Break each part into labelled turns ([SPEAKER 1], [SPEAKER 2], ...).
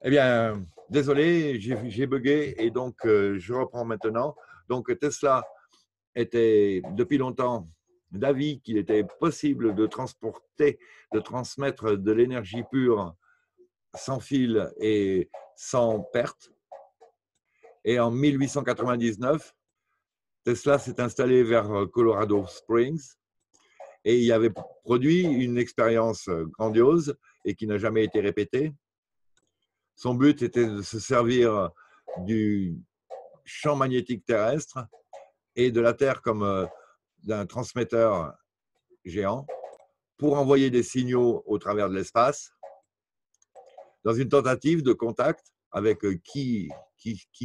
[SPEAKER 1] Eh bien, désolé, j'ai bugué et donc je reprends maintenant. Donc Tesla était depuis longtemps d'avis qu'il était possible de transporter, de transmettre de l'énergie pure sans fil et sans perte. Et en 1899, Tesla s'est installé vers Colorado Springs et il avait produit une expérience grandiose et qui n'a jamais été répétée. Son but était de se servir du champ magnétique terrestre et de la Terre comme d'un transmetteur géant pour envoyer des signaux au travers de l'espace dans une tentative de contact avec qui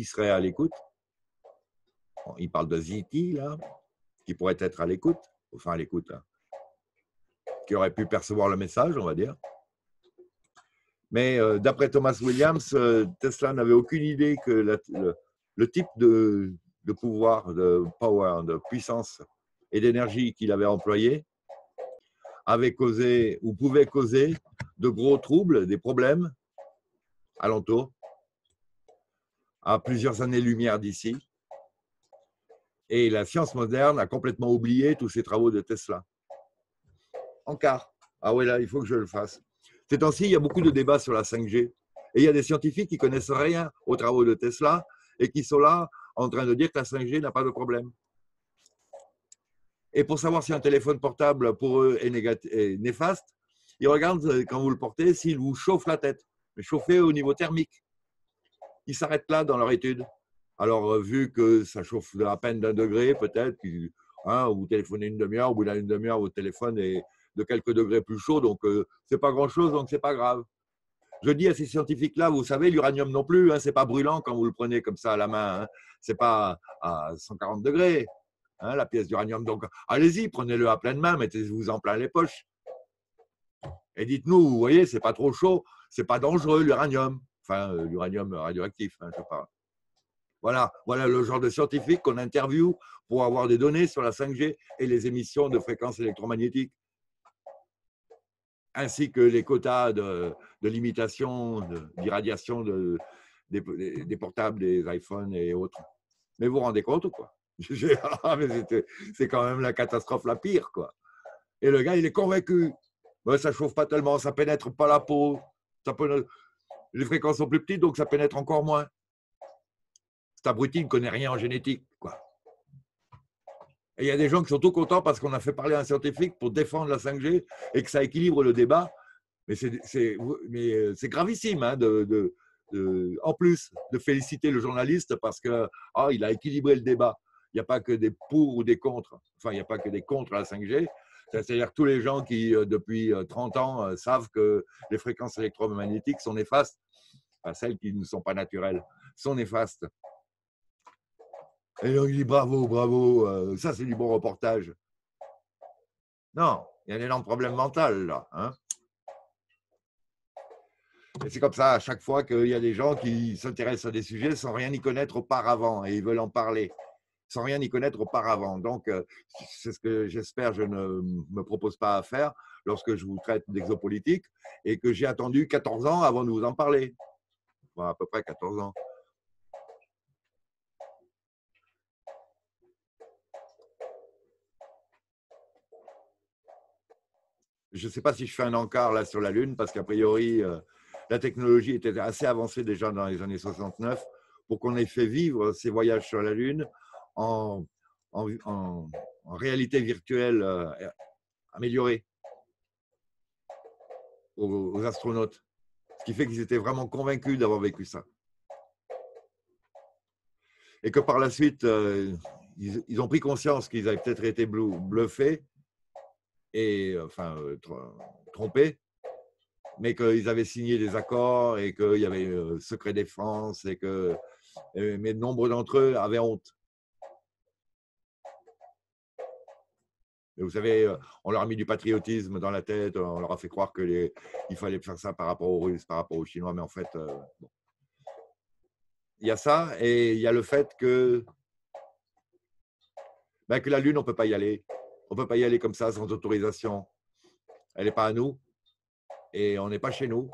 [SPEAKER 1] serait à l'écoute. Bon, il parle de ZT, là, qui pourrait être à l'écoute, enfin à l'écoute, hein, qui aurait pu percevoir le message, on va dire. Mais d'après Thomas Williams, Tesla n'avait aucune idée que le type de pouvoir, de power, de puissance et d'énergie qu'il avait employé avait causé ou pouvait causer de gros troubles, des problèmes alentour, à plusieurs années-lumière d'ici. Et la science moderne a complètement oublié tous ces travaux de Tesla. En quart. Ah ouais, là, il faut que je le fasse. Ces temps-ci, il y a beaucoup de débats sur la 5G. Et il y a des scientifiques qui connaissent rien aux travaux de Tesla et qui sont là en train de dire que la 5G n'a pas de problème. Et pour savoir si un téléphone portable pour eux est néfaste, ils regardent quand vous le portez s'il vous chauffe la tête, mais chauffé au niveau thermique. Ils s'arrêtent là dans leur étude. Alors, vu que ça chauffe à peine d'1 degré, peut-être, hein, vous téléphonez une demi-heure, au bout d'une demi-heure, votre téléphone est de quelques degrés plus chaud, donc c'est pas grand-chose, donc c'est pas grave. Je dis à ces scientifiques-là, vous savez, l'uranium non plus, hein, c'est pas brûlant quand vous le prenez comme ça à la main, hein, c'est pas à 140 degrés, hein, la pièce d'uranium. Donc, allez-y, prenez-le à pleine main, mettez-vous en plein les poches. Et dites-nous, vous voyez, c'est pas trop chaud, c'est pas dangereux l'uranium. Enfin, l'uranium radioactif, hein, je parle. Voilà le genre de scientifique qu'on interviewe pour avoir des données sur la 5G et les émissions de fréquences électromagnétiques, ainsi que les quotas de limitation d'irradiation des portables, des iPhones et autres. Mais vous vous rendez compte ou quoi? C'est quand même la catastrophe la pire, quoi. Et le gars, il est convaincu. Ouais, ça ne chauffe pas tellement, ça pénètre pas la peau. Les fréquences sont plus petites, donc ça pénètre encore moins. Cet abruti ne connaît rien en génétique, quoi. Et il y a des gens qui sont tout contents parce qu'on a fait parler un scientifique pour défendre la 5G et que ça équilibre le débat. Mais c'est gravissime, hein, en plus de féliciter le journaliste parce que il a équilibré le débat. Il n'y a pas que des pour ou des contre. Enfin, il n'y a pas que des contre à la 5G. C'est-à-dire tous les gens qui, depuis 30 ans, savent que les fréquences électromagnétiques sont néfastes, enfin, celles qui ne sont pas naturelles, sont néfastes. Et donc, il dit bravo, bravo, ça c'est du bon reportage. Non, il y a un énorme problème mental là. Hein, et c'est comme ça à chaque fois qu'il y a des gens qui s'intéressent à des sujets sans rien y connaître auparavant et ils veulent en parler sans rien y connaître auparavant. Donc, c'est ce que j'espère je ne me propose pas à faire lorsque je vous traite d'exopolitique et que j'ai attendu 14 ans avant de vous en parler. Enfin, à peu près 14 ans. Je ne sais pas si je fais un encart là sur la Lune parce qu'a priori, la technologie était assez avancée déjà dans les années 69 pour qu'on ait fait vivre ces voyages sur la Lune en, en réalité virtuelle améliorée aux astronautes. Ce qui fait qu'ils étaient vraiment convaincus d'avoir vécu ça. Et que par la suite, ils ont pris conscience qu'ils avaient peut-être été bluffés et enfin trompés, mais qu'ils avaient signé des accords et qu'il y avait secret défense et que mais nombre d'entre eux avaient honte. Et vous savez, on leur a mis du patriotisme dans la tête, on leur a fait croire qu'il fallait faire ça par rapport aux Russes, par rapport aux Chinois, mais en fait, bon. Il y a ça et il y a le fait que la Lune, on ne peut pas y aller. On ne peut pas y aller comme ça sans autorisation. Elle n'est pas à nous et on n'est pas chez nous.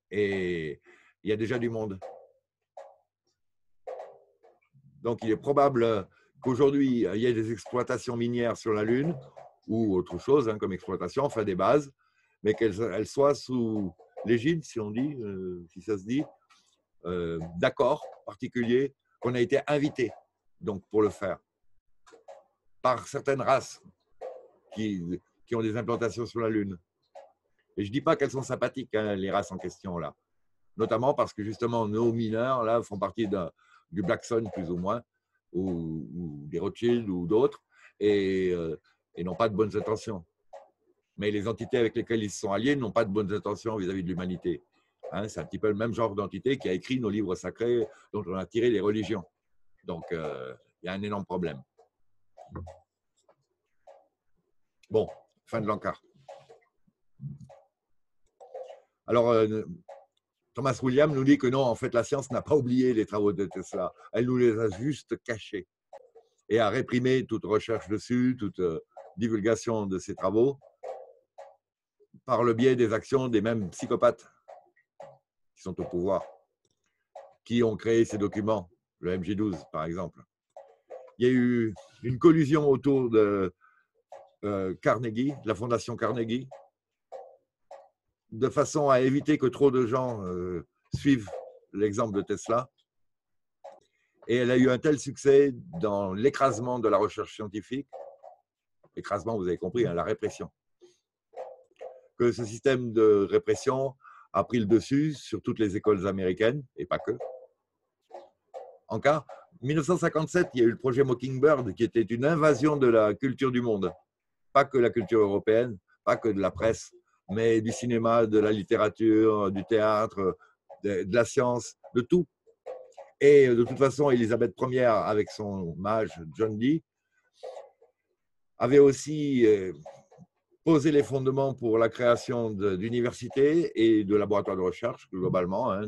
[SPEAKER 1] Et il y a déjà du monde. Donc, il est probable qu'aujourd'hui, il y ait des exploitations minières sur la Lune ou autre chose, hein, comme exploitation, enfin des bases, mais qu'elles soient sous l'égide, si on dit, si ça se dit, d'accords particuliers qu'on a été invités donc, pour le faire par certaines races qui ont des implantations sur la Lune. Et je ne dis pas qu'elles sont sympathiques, hein, les races en question, là. Notamment parce que, justement, nos mineurs, là, font partie du Black Sun, plus ou moins, ou des Rothschild ou d'autres, et n'ont pas de bonnes intentions. Mais les entités avec lesquelles ils se sont alliés n'ont pas de bonnes intentions vis-à-vis de l'humanité. Hein, c'est un petit peu le même genre d'entité qui a écrit nos livres sacrés dont on a tiré les religions. Donc, il y a un énorme problème. Bon, fin de l'encart. Alors, Thomas Williams nous dit que non, en fait, la science n'a pas oublié les travaux de Tesla. Elle nous les a juste cachés et a réprimé toute recherche dessus, toute divulgation de ses travaux par le biais des actions des mêmes psychopathes qui sont au pouvoir, qui ont créé ces documents, le MJ12 par exemple. Il y a eu une collusion autour de Carnegie, la fondation Carnegie, de façon à éviter que trop de gens suivent l'exemple de Tesla. Et elle a eu un tel succès dans l'écrasement de la recherche scientifique, écrasement, vous avez compris, hein, la répression, que ce système de répression a pris le dessus sur toutes les écoles américaines, et pas que. En 1957, il y a eu le projet Mockingbird, qui était une invasion de la culture du monde. Pas que la culture européenne, pas que de la presse, mais du cinéma, de la littérature, du théâtre, de la science, de tout. Et de toute façon, Élisabeth Ier, avec son mage John Dee, avait aussi posé les fondements pour la création d'universités et de laboratoires de recherche, globalement, hein,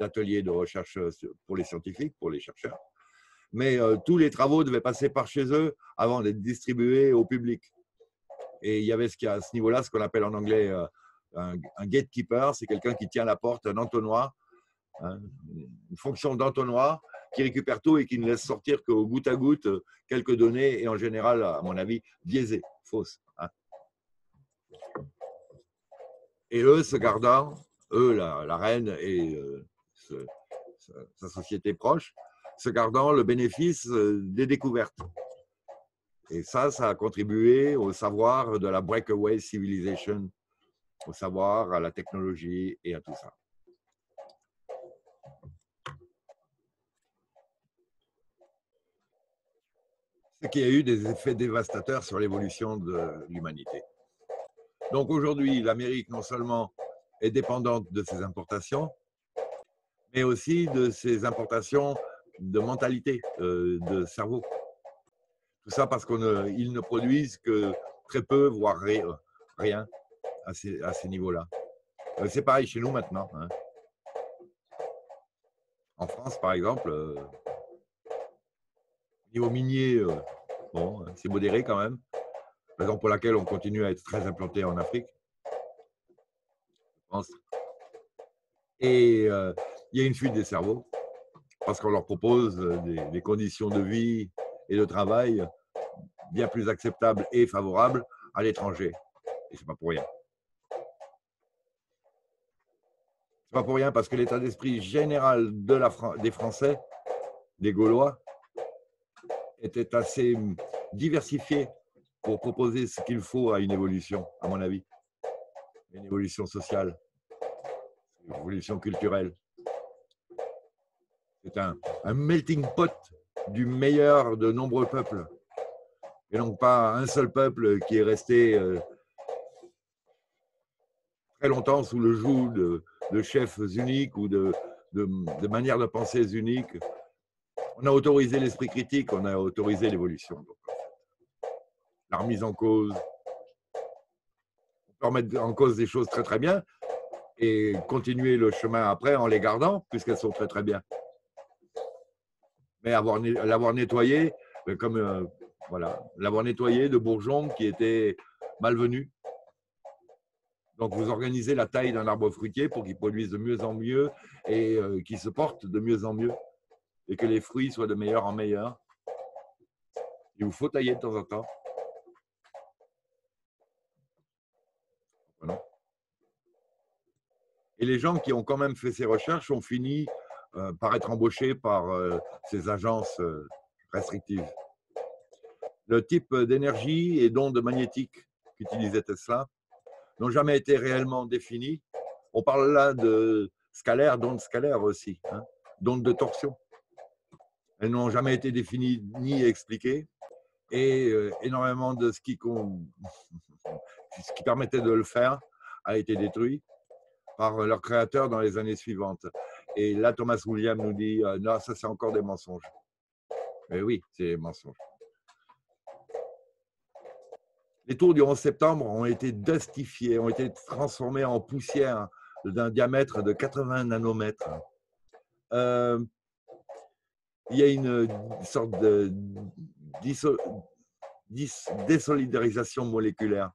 [SPEAKER 1] d'ateliers de recherche pour les scientifiques, pour les chercheurs. Mais tous les travaux devaient passer par chez eux avant d'être distribués au public. Et il y avait à ce niveau-là ce qu'on appelle en anglais un gatekeeper, c'est quelqu'un qui tient la porte, un entonnoir, hein, une fonction d'entonnoir qui récupère tout et qui ne laisse sortir qu'au goutte à goutte quelques données et en général, à mon avis, biaisées, fausses. Hein. Et eux, se gardant, eux, la reine et sa société proche, se gardant le bénéfice des découvertes. Et ça a contribué au savoir de la breakaway civilization, au savoir, à la technologie et à tout ça. C'est qu'il y a eu des effets dévastateurs sur l'évolution de l'humanité. Donc aujourd'hui, l'Amérique non seulement est dépendante de ses importations, mais aussi de ses importations de mentalité, de cerveau. Tout ça parce qu'ils ne produisent que très peu, voire rien à ces niveaux-là. C'est pareil chez nous maintenant. Hein. En France, par exemple, au niveau minier, bon, c'est modéré quand même. Raison pour laquelle on continue à être très implanté en Afrique. Je pense. Et il y a une fuite des cerveaux parce qu'on leur propose des conditions de vie et de travail bien plus acceptables et favorables à l'étranger. Et c'est pas pour rien. C'est pas pour rien parce que l'état d'esprit général des Français, des Gaulois, était assez diversifié pour proposer ce qu'il faut à une évolution, à mon avis. Une évolution sociale, une évolution culturelle. C'est un melting pot du meilleur de nombreux peuples. Et donc pas un seul peuple qui est resté très longtemps sous le joug de chefs uniques ou de manières de penser uniques. On a autorisé l'esprit critique, on a autorisé l'évolution. La remise en cause. On peut remettre en cause des choses très très bien et continuer le chemin après en les gardant, puisqu'elles sont très très bien. Mais l'avoir nettoyé, comme voilà, l'avoir nettoyé de bourgeons qui étaient malvenus. Donc, vous organisez la taille d'un arbre fruitier pour qu'il produise de mieux en mieux et qu'il se porte de mieux en mieux et que les fruits soient de meilleur en meilleur. Il vous faut tailler de temps en temps. Voilà. Et les gens qui ont quand même fait ces recherches ont fini par être embauchés par ces agences restrictives. Le type d'énergie et d'ondes magnétiques qu'utilisait Tesla n'ont jamais été réellement définis. On parle là de scalaire, d'ondes scalaires aussi, hein, d'ondes de torsion. Elles n'ont jamais été définies ni expliquées. Et énormément de ce qui permettait de le faire a été détruit par leur créateur dans les années suivantes. Et là, Thomas Williams nous dit non, ça c'est encore des mensonges. Mais oui, c'est des mensonges. Les tours du 11 septembre ont été dustifiées, ont été transformées en poussière d'un diamètre de 80 nanomètres. Il y a une sorte de désolidarisation moléculaire.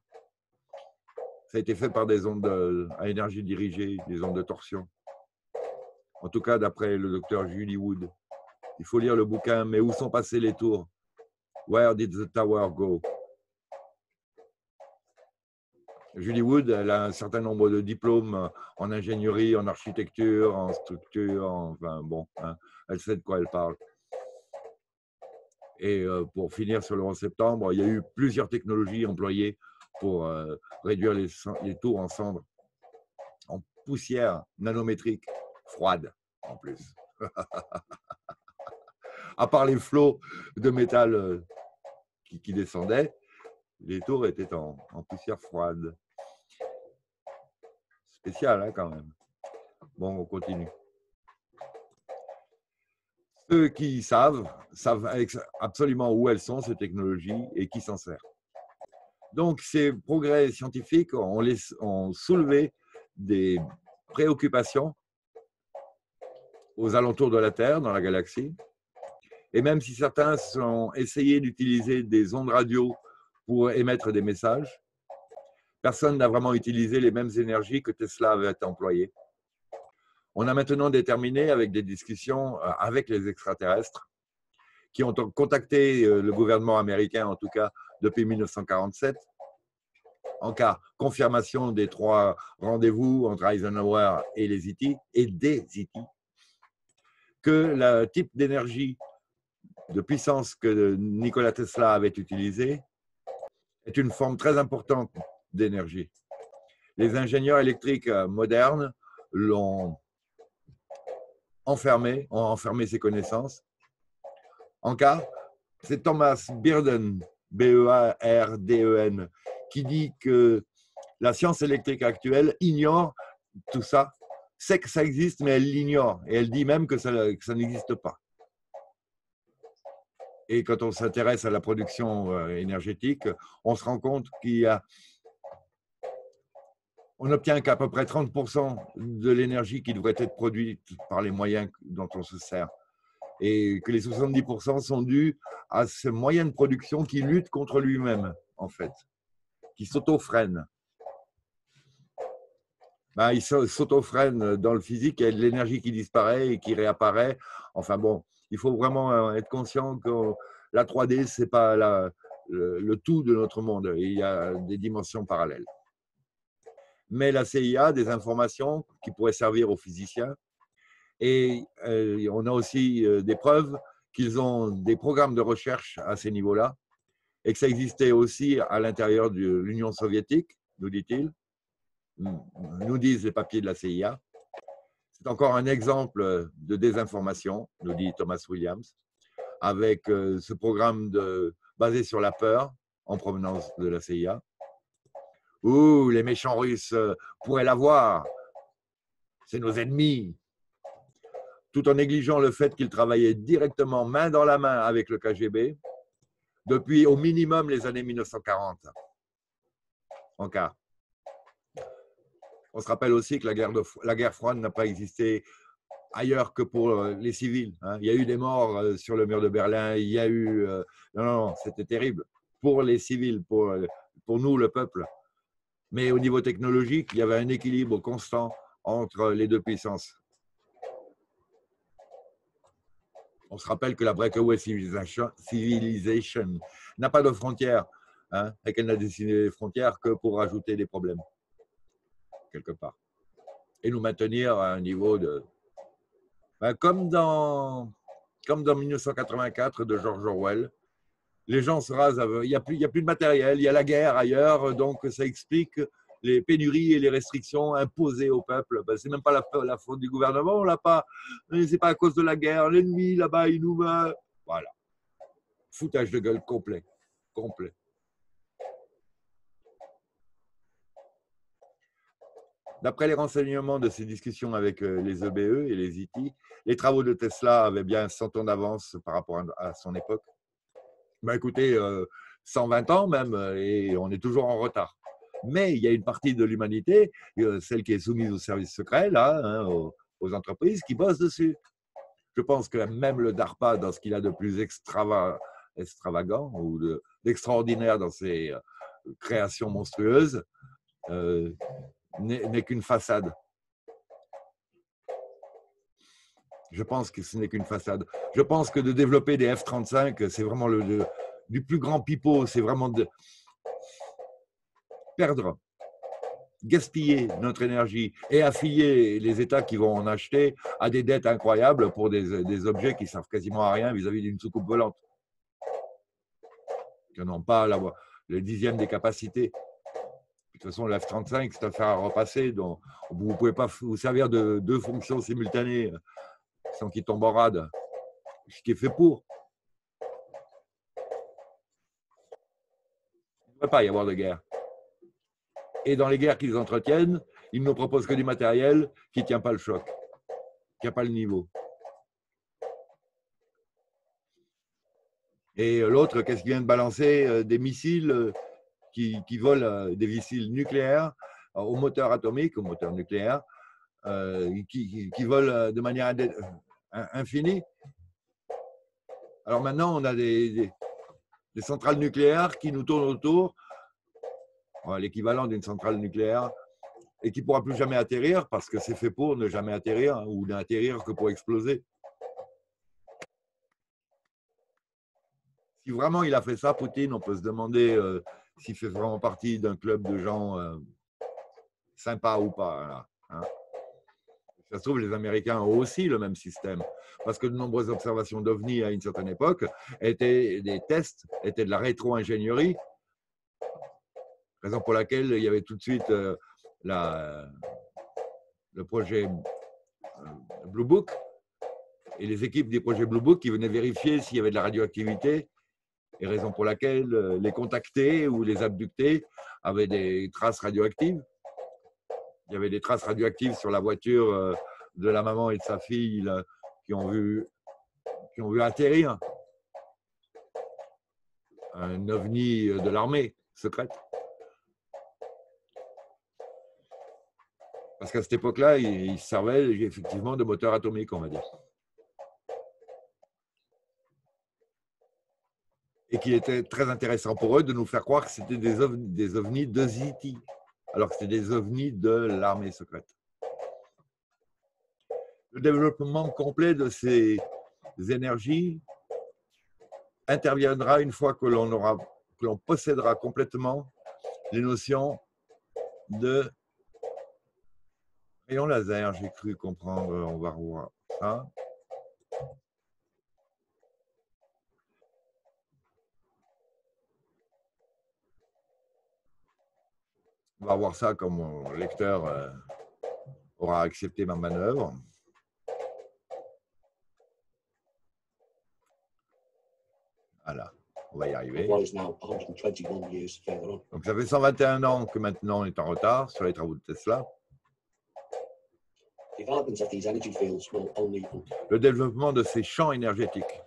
[SPEAKER 1] Ça a été fait par des ondes à énergie dirigée, des ondes de torsion. En tout cas, d'après le docteur Julie Wood. Il faut lire le bouquin « Mais où sont passées les tours? Where did the tower go ?» Julie Wood, elle a un certain nombre de diplômes en ingénierie, en architecture, en structure, enfin bon, hein, elle sait de quoi elle parle. Et pour finir sur le 11 septembre, il y a eu plusieurs technologies employées pour réduire les tours en cendres, en poussière nanométrique, froide en plus. À part les flots de métal qui descendaient, les tours étaient en poussière froide. Spécial, hein, quand même. Bon, on continue. Ceux qui savent absolument où elles sont, ces technologies, et qui s'en sert. Donc, ces progrès scientifiques ont soulevé des préoccupations aux alentours de la Terre, dans la galaxie. Et même si certains ont essayé d'utiliser des ondes radio pour émettre des messages, personne n'a vraiment utilisé les mêmes énergies que Tesla avait employées. On a maintenant déterminé, avec des discussions avec les extraterrestres, qui ont contacté le gouvernement américain, en tout cas depuis 1947, en cas confirmation des 3 rendez-vous entre Eisenhower et les E.T. et des E.T., que le type d'énergie de puissance que Nikola Tesla avait utilisé est une forme très importante d'énergie. Les ingénieurs électriques modernes l'ont ont enfermé ses connaissances. En cas, c'est Thomas Bearden, B-E-A-R-D-E-N, qui dit que la science électrique actuelle ignore tout ça, sait que ça existe, mais elle l'ignore. Et elle dit même que ça n'existe pas. Et quand on s'intéresse à la production énergétique, on se rend compte on n'obtient qu'à peu près 30% de l'énergie qui devrait être produite par les moyens dont on se sert. Et que les 70% sont dus à ce moyen de production qui lutte contre lui-même, en fait, qui s'auto-freine. Ben, il s'auto-freine dans le physique, il y a de l'énergie qui disparaît et qui réapparaît. Enfin bon, il faut vraiment être conscient que la 3D, ce n'est pas le tout de notre monde. Il y a des dimensions parallèles. Mais la CIA a des informations qui pourraient servir aux physiciens. Et on a aussi des preuves qu'ils ont des programmes de recherche à ces niveaux-là et que ça existait aussi à l'intérieur de l'Union soviétique, nous dit-il, nous disent les papiers de la CIA. C'est encore un exemple de désinformation, nous dit Thomas Williams, avec ce programme basé sur la peur en provenance de la CIA. Ouh, les méchants Russes pourraient l'avoir, c'est nos ennemis. Tout en négligeant le fait qu'ils travaillaient directement main dans la main avec le KGB depuis au minimum les années 1940. En cas. On se rappelle aussi que la guerre froide n'a pas existé ailleurs que pour les civils. Hein. Il y a eu des morts sur le mur de Berlin, il y a eu… non, c'était terrible. Pour les civils, pour nous, le peuple. Mais au niveau technologique, il y avait un équilibre constant entre les deux puissances. On se rappelle que la Breakaway Civilization n'a pas de frontières, hein, et qu'elle n'a dessiné les frontières que pour rajouter des problèmes, quelque part. Et nous maintenir à un niveau de... Ben, comme dans 1984 de George Orwell, les gens se rasent, il n'y a plus de matériel, il y a la guerre ailleurs, donc ça explique les pénuries et les restrictions imposées au peuple. Ben, c'est même pas la faute du gouvernement, on l'a pas, c'est pas à cause de la guerre, l'ennemi là-bas, il nous va. Voilà. Foutage de gueule complet. Complet. D'après les renseignements de ces discussions avec les EBE et les IT, les travaux de Tesla avaient bien 100 ans d'avance par rapport à son époque. Ben écoutez, 120 ans même, et on est toujours en retard. Mais il y a une partie de l'humanité, celle qui est soumise aux services secrets, là, hein, aux entreprises, qui bossent dessus. Je pense que même le DARPA, dans ce qu'il a de plus extravagant ou d'extraordinaire dans ses créations monstrueuses, n'est qu'une façade. Je pense que ce n'est qu'une façade. Je pense que de développer des F-35, c'est vraiment du plus grand pipeau, c'est vraiment de perdre, gaspiller notre énergie et affilier les États qui vont en acheter à des dettes incroyables pour des objets qui ne servent quasiment à rien vis-à-vis d'une soucoupe volante, qui n'ont pas le dixième des capacités. De toute façon, le F-35, c'est un fer à repasser. Donc vous ne pouvez pas vous servir de deux fonctions simultanées sans qu'il tombe en rade. Ce qui est fait pour. Il ne devrait pas y avoir de guerre. Et dans les guerres qu'ils entretiennent, ils ne nous proposent que du matériel qui ne tient pas le choc, qui n'a pas le niveau. Et l'autre, qu'est-ce qu'il vient de balancer? Des missiles qui volent, des missiles nucléaires au moteur atomique, au moteur nucléaire, qui volent de manière infinie. Alors maintenant, on a des centrales nucléaires qui nous tournent autour, l'équivalent d'une centrale nucléaire, et qui ne pourra plus jamais atterrir parce que c'est fait pour ne jamais atterrir, hein, ou n'atterrir que pour exploser. Si vraiment il a fait ça, Poutine, on peut se demander s'il fait vraiment partie d'un club de gens sympas ou pas. Là, hein. Ça se trouve, les Américains ont aussi le même système. Parce que de nombreuses observations d'OVNI à une certaine époque étaient des tests, étaient de la rétro-ingénierie. Raison pour laquelle il y avait tout de suite le projet Blue Book et les équipes des projets Blue Book qui venaient vérifier s'il y avait de la radioactivité, et raison pour laquelle les contactés ou les abductés avaient des traces radioactives. Il y avait des traces radioactives sur la voiture de la maman et de sa fille là, qui ont vu atterrir un ovni de l'armée secrète. Parce qu'à cette époque-là, ils servaient effectivement de moteur atomique, on va dire. Et qu'il était très intéressant pour eux de nous faire croire que c'était des ovnis de ZT, alors que c'était des ovnis de l'armée secrète. Le développement complet de ces énergies interviendra une fois que l'on possédera complètement les notions de rayon laser. J'ai cru comprendre, on va revoir ça. On va voir ça comme mon lecteur aura accepté ma manœuvre. Voilà, on va y arriver. Donc ça fait 121 ans que maintenant on est en retard sur les travaux de Tesla. Le développement de ces champs énergétiques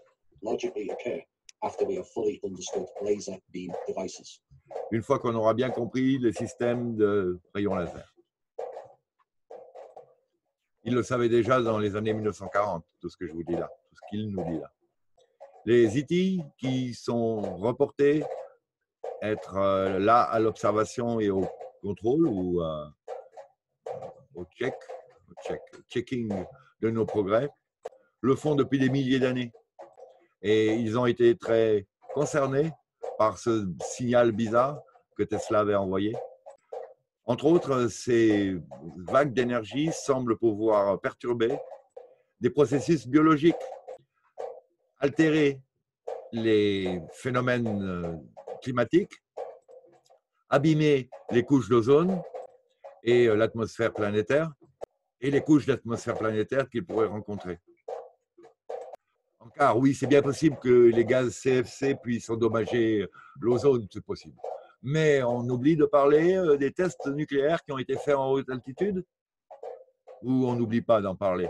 [SPEAKER 1] une fois qu'on aura bien compris les systèmes de rayons laser. Il le savait déjà dans les années 1940, tout ce que je vous dis là, tout ce qu'il nous dit là. Les IT qui sont reportés être là à l'observation et contrôle ou au checking de nos progrès, le font depuis des milliers d'années. Et ils ont été très concernés par ce signal bizarre que Tesla avait envoyé. Entre autres, ces vagues d'énergie semblent pouvoir perturber des processus biologiques, altérer les phénomènes climatiques, abîmer les couches d'ozone et l'atmosphère planétaire et les couches d'atmosphère planétaire qu'ils pourraient rencontrer. Car oui, c'est bien possible que les gaz CFC puissent endommager l'ozone, c'est possible. Mais on oublie de parler des tests nucléaires qui ont été faits en haute altitude, ou on n'oublie pas d'en parler.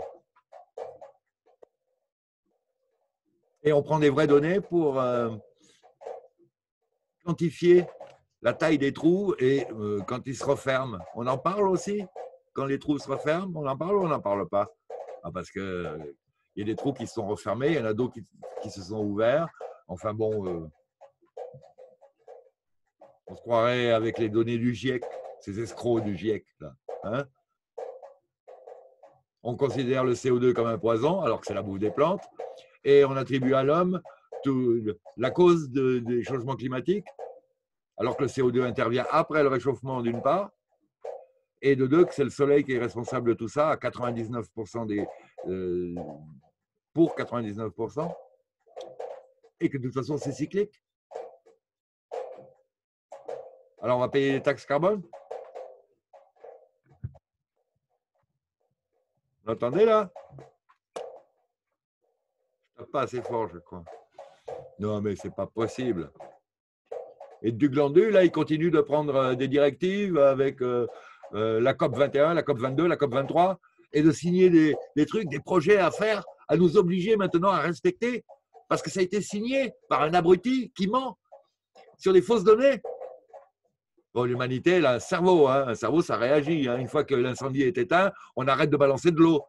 [SPEAKER 1] Et on prend des vraies données pour quantifier la taille des trous et quand ils se referment. On en parle aussi? Quand les trous se referment, on en parle ou on n'en parle pas? Parce qu'il y a des trous qui se sont refermés, il y en a d'autres qui se sont ouverts. Enfin bon, on se croirait avec les données du GIEC, ces escrocs du GIEC. Là, hein? On considère le CO2 comme un poison, alors que c'est la bouffe des plantes, et on attribue à l'homme la cause des changements climatiques, alors que le CO2 intervient après le réchauffement d'une part, et de deux, que c'est le soleil qui est responsable de tout ça, à 99% pour 99%, et que de toute façon c'est cyclique. Alors on va payer les taxes carbone? Vous entendez là? Je tape pas assez fort, je crois. Non, mais c'est pas possible. Et du glandu, là, il continue de prendre des directives avec la COP 21, la COP 22, la COP 23, et de signer des trucs, des projets à faire, à nous obliger maintenant à respecter, parce que ça a été signé par un abruti qui ment sur des fausses données. Bon, l'humanité, elle a un cerveau, hein. Un cerveau, ça réagit. Hein. Une fois que l'incendie est éteint, on arrête de balancer de l'eau.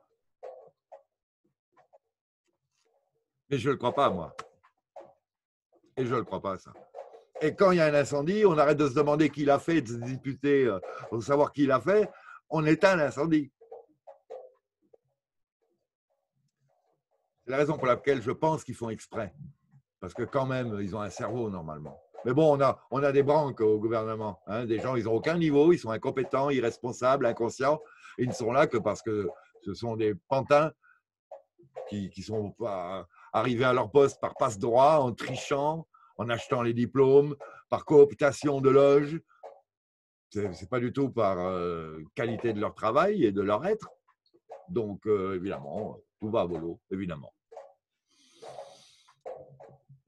[SPEAKER 1] Mais je ne le crois pas, moi. Et je ne le crois pas, ça. Et quand il y a un incendie, on arrête de se demander qui l'a fait, de se disputer pour savoir qui l'a fait. On éteint l'incendie. C'est la raison pour laquelle je pense qu'ils font exprès. Parce que quand même, ils ont un cerveau normalement. Mais bon, on a des branques au gouvernement. Hein, des gens, ils n'ont aucun niveau, ils sont incompétents, irresponsables, inconscients. Ils ne sont là que parce que ce sont des pantins qui sont arrivés à leur poste par passe-droit, en trichant, en achetant les diplômes, par cooptation de loges. C'est pas du tout par qualité de leur travail et de leur être. Donc, évidemment, tout va à volo, évidemment.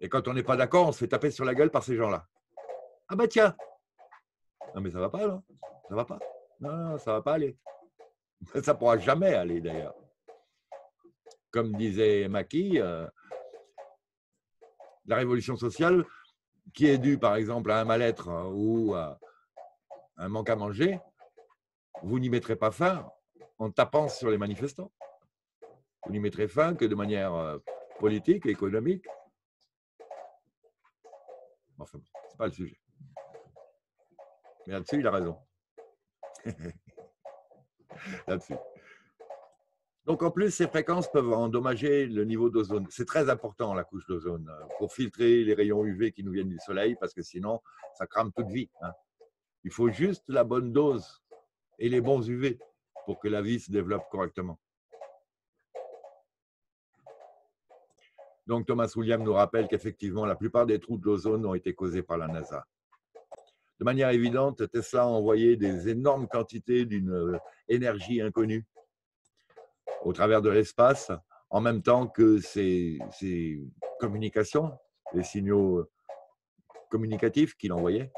[SPEAKER 1] Et quand on n'est pas d'accord, on se fait taper sur la gueule par ces gens-là. Ah bah tiens. Non mais ça va pas, là. Ça va pas. Non, ça va pas aller. Ça pourra jamais aller, d'ailleurs. Comme disait Mackie, la révolution sociale, qui est due, par exemple, à un mal-être ou à un manque à manger, vous n'y mettrez pas fin en tapant sur les manifestants. Vous n'y mettrez fin que de manière politique et économique. Enfin, c'est pas le sujet. Mais là-dessus, il a raison. Là-dessus. Donc, en plus, ces fréquences peuvent endommager le niveau d'ozone. C'est très important, la couche d'ozone, pour filtrer les rayons UV qui nous viennent du soleil, parce que sinon, ça crame toute vie. Hein. Il faut juste la bonne dose et les bons UV pour que la vie se développe correctement. Donc, Thomas Williams nous rappelle qu'effectivement, la plupart des trous de l'ozone ont été causés par la NASA. De manière évidente, Tesla a envoyé des énormes quantités d'une énergie inconnue au travers de l'espace, en même temps que ces communications, les signaux communicatifs qu'il envoyait,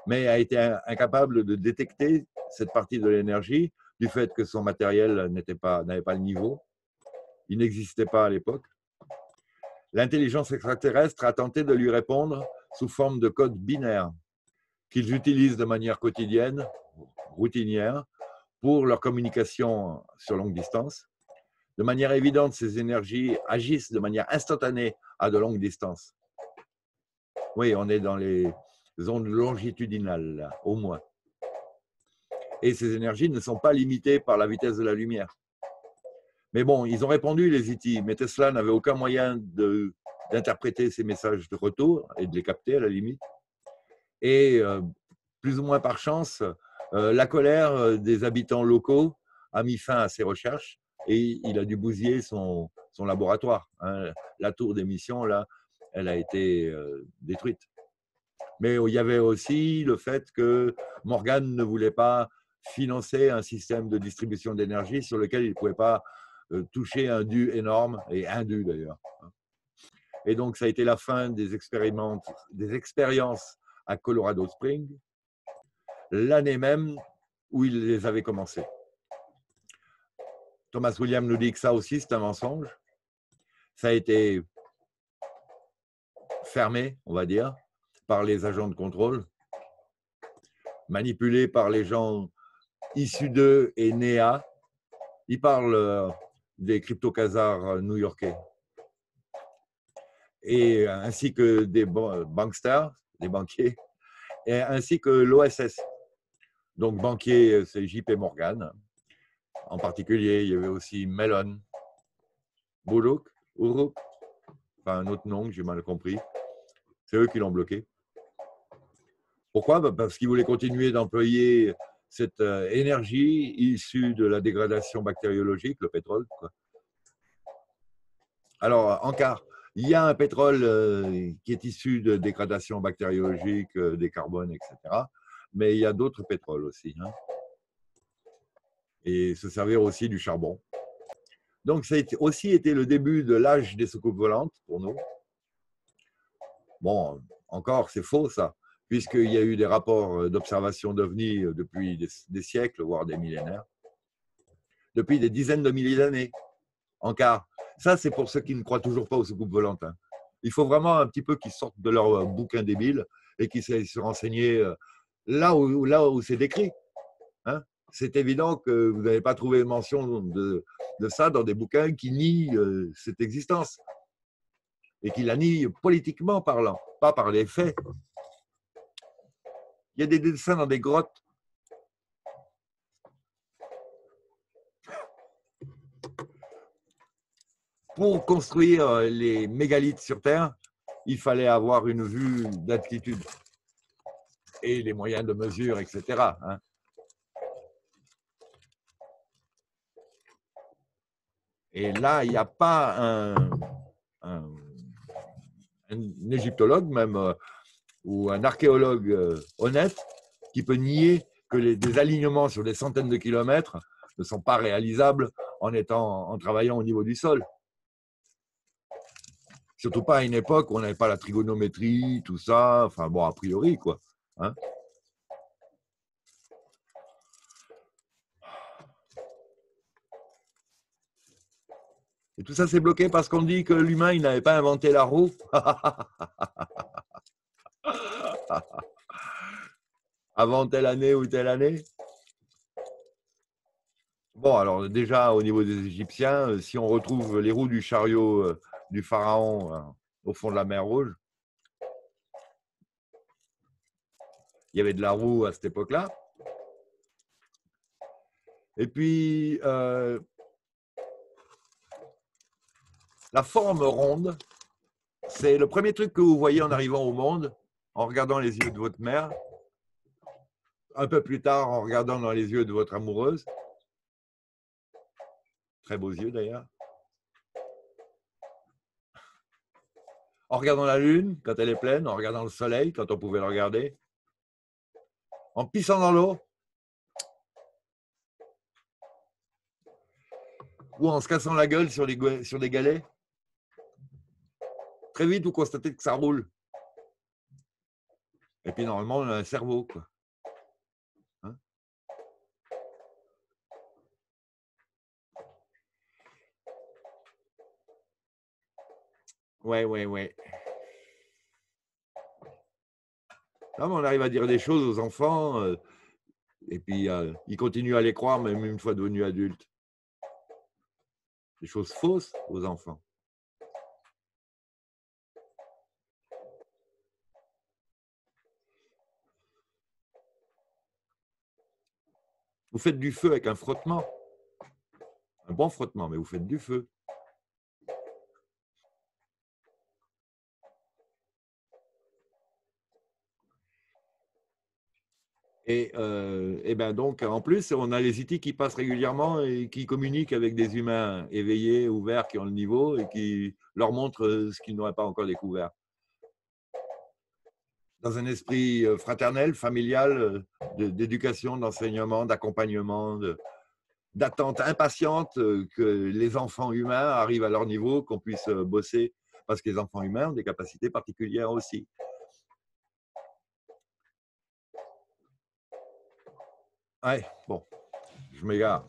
[SPEAKER 1] mais a été incapable de détecter cette partie de l'énergie du fait que son matériel n'avait pas le niveau. Il n'existait pas à l'époque. L'intelligence extraterrestre a tenté de lui répondre sous forme de code binaire qu'ils utilisent de manière quotidienne, routinière, pour leur communication sur longue distance. De manière évidente, ces énergies agissent de manière instantanée à de longues distances. Oui, on est dans les ondes longitudinales, là, au moins. Et ces énergies ne sont pas limitées par la vitesse de la lumière. Mais bon, ils ont répondu, les E.T., mais Tesla n'avait aucun moyen d'interpréter ces messages de retour et de les capter à la limite. Et plus ou moins par chance, la colère des habitants locaux a mis fin à ses recherches et il a dû bousiller son laboratoire. Hein. La tour d'émission, là, elle a été détruite. Mais il y avait aussi le fait que Morgan ne voulait pas financer un système de distribution d'énergie sur lequel il ne pouvait pas toucher un dû énorme, et indu d'ailleurs. Et donc, ça a été la fin des expériences à Colorado Springs, l'année même où il les avait commencées. Thomas Williams nous dit que ça aussi, c'est un mensonge. Ça a été fermé, on va dire, par les agents de contrôle, manipulé par les gens issus d'eux et nés à. Il parle des crypto-casards new-yorkais, et ainsi que des banksters, des banquiers, et ainsi que l'OSS. Donc, banquier, c'est JP Morgan. En particulier, il y avait aussi Mellon, Uruk, enfin un autre nom que j'ai mal compris. C'est eux qui l'ont bloqué. Pourquoi? Parce qu'ils voulaient continuer d'employer cette énergie issue de la dégradation bactériologique, le pétrole, quoi. Alors, en quart, il y a un pétrole qui est issu de dégradation bactériologique, des carbones, etc. Mais il y a d'autres pétroles aussi. Hein. Et se servir aussi du charbon. Donc, ça a aussi été le début de l'âge des soucoupes volantes pour nous. Bon, encore, c'est faux ça, puisqu'il y a eu des rapports d'observation d'OVNI depuis des siècles, voire des millénaires, depuis des dizaines de milliers d'années. En quart. Ça, c'est pour ceux qui ne croient toujours pas aux soucoupes volantes. Hein. Il faut vraiment un petit peu qu'ils sortent de leur bouquin débile et qu'ils se renseigner là où c'est décrit. Hein. C'est évident que vous n'avez pas trouvé mention de ça dans des bouquins qui nient cette existence et qui la nient politiquement parlant, pas par les faits. Il y a des dessins dans des grottes. Pour construire les mégalithes sur Terre, il fallait avoir une vue d'altitude et les moyens de mesure, etc. Hein. Et là, il n'y a pas un égyptologue même ou un archéologue honnête qui peut nier que des alignements sur des centaines de kilomètres ne sont pas réalisables en travaillant au niveau du sol. Surtout pas à une époque où on n'avait pas la trigonométrie, tout ça, enfin bon, a priori, quoi. Hein. Et tout ça, c'est bloqué parce qu'on dit que l'humain, il n'avait pas inventé la roue. Avant telle année ou telle année. Bon, alors déjà, au niveau des Égyptiens, si on retrouve les roues du chariot du pharaon au fond de la mer Rouge, il y avait de la roue à cette époque-là. Et puis, la forme ronde, c'est le premier truc que vous voyez en arrivant au monde, en regardant les yeux de votre mère, un peu plus tard en regardant dans les yeux de votre amoureuse. Très beaux yeux d'ailleurs. En regardant la lune quand elle est pleine, en regardant le soleil quand on pouvait le regarder, en pissant dans l'eau, ou en se cassant la gueule sur des galets. Très vite, vous constatez que ça roule. Et puis normalement, on a un cerveau, quoi. Hein. Ouais. Non, mais on arrive à dire des choses aux enfants, et puis ils continuent à les croire, même une fois devenus adultes. Des choses fausses aux enfants. Vous faites du feu avec un frottement. Un bon frottement, mais vous faites du feu. Et ben donc, en plus, on a les IT qui passent régulièrement et qui communiquent avec des humains éveillés, ouverts, qui ont le niveau et qui leur montrent ce qu'ils n'auraient pas encore découvert. Dans un esprit fraternel, familial, d'éducation, d'enseignement, d'accompagnement, d'attente impatiente que les enfants humains arrivent à leur niveau, qu'on puisse bosser, parce que les enfants humains ont des capacités particulières aussi. Ouais, bon, je m'égare.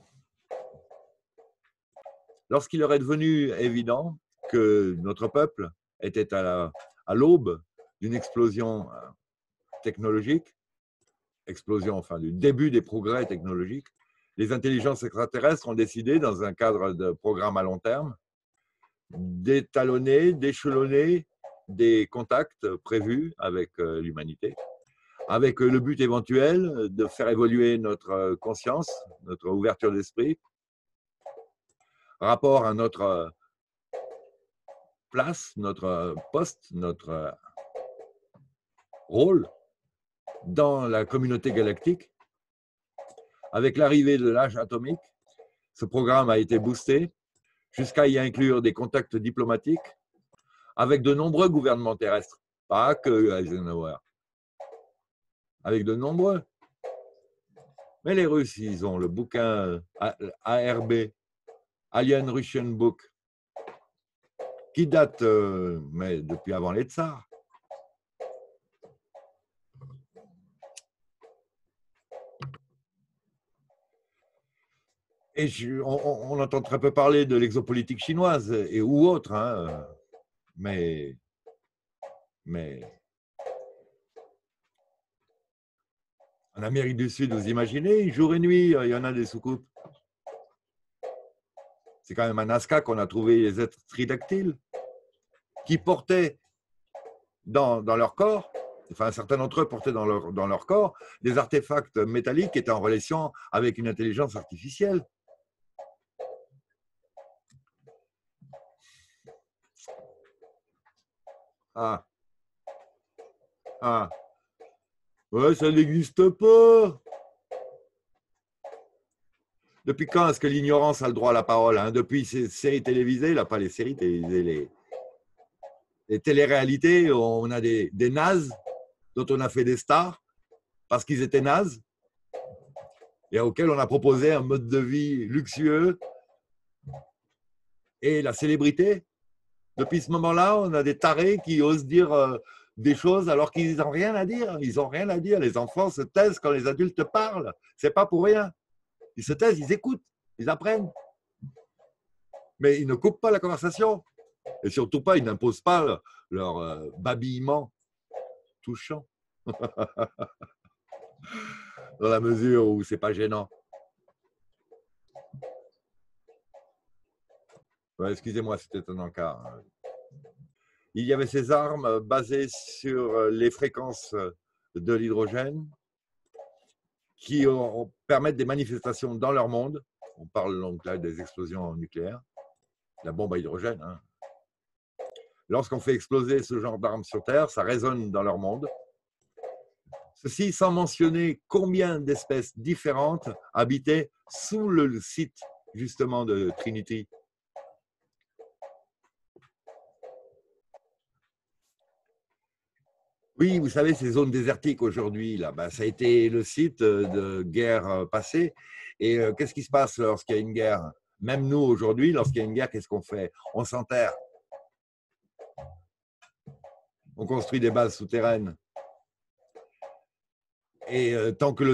[SPEAKER 1] Lorsqu'il leur est devenu évident que notre peuple était à l'aube d'une explosion technologique, explosion, enfin du début des progrès technologiques, les intelligences extraterrestres ont décidé, dans un cadre de programme à long terme, d'étalonner, d'échelonner des contacts prévus avec l'humanité, avec le but éventuel de faire évoluer notre conscience, notre ouverture d'esprit, rapport à notre place, notre poste, notre rôle dans la communauté galactique. Avec l'arrivée de l'âge atomique, ce programme a été boosté jusqu'à y inclure des contacts diplomatiques avec de nombreux gouvernements terrestres, pas que Eisenhower, avec de nombreux. Mais les Russes, ils ont le bouquin ARB, Alien Russian Book, qui date mais depuis avant les tsars. Et on entend très peu parler de l'exopolitique chinoise et ou autre, hein, mais en Amérique du Sud, vous imaginez, jour et nuit, il y en a des soucoupes. C'est quand même à Nazca qu'on a trouvé les êtres tridactyles qui portaient dans leur corps, enfin un certain d'entre eux portaient dans leur corps des artefacts métalliques qui étaient en relation avec une intelligence artificielle. Ah, ah, ouais, ça n'existe pas. Depuis quand est-ce que l'ignorance a le droit à la parole, hein? Depuis ces séries télévisées, là, pas les séries télévisées, les téléréalités, on a des nazes dont on a fait des stars parce qu'ils étaient nazes et auxquels on a proposé un mode de vie luxueux et la célébrité. Depuis ce moment-là, on a des tarés qui osent dire des choses alors qu'ils n'ont rien à dire. Ils n'ont rien à dire. Les enfants se taisent quand les adultes parlent. C'est pas pour rien. Ils se taisent, ils écoutent, ils apprennent. Mais ils ne coupent pas la conversation. Et surtout pas, ils n'imposent pas leur babillement touchant. Dans la mesure où c'est pas gênant. Ouais, excusez-moi, c'était un encart. Il y avait ces armes basées sur les fréquences de l'hydrogène qui permettent des manifestations dans leur monde. On parle donc là des explosions nucléaires, la bombe à hydrogène. Hein. Lorsqu'on fait exploser ce genre d'armes sur Terre, ça résonne dans leur monde. Ceci sans mentionner combien d'espèces différentes habitaient sous le site justement de Trinity. Oui, vous savez, ces zones désertiques aujourd'hui, là, ben, ça a été le site de guerres passées. Et qu'est-ce qui se passe lorsqu'il y a une guerre? Même nous, aujourd'hui, lorsqu'il y a une guerre, qu'est-ce qu'on fait? On s'enterre. On construit des bases souterraines. Et tant que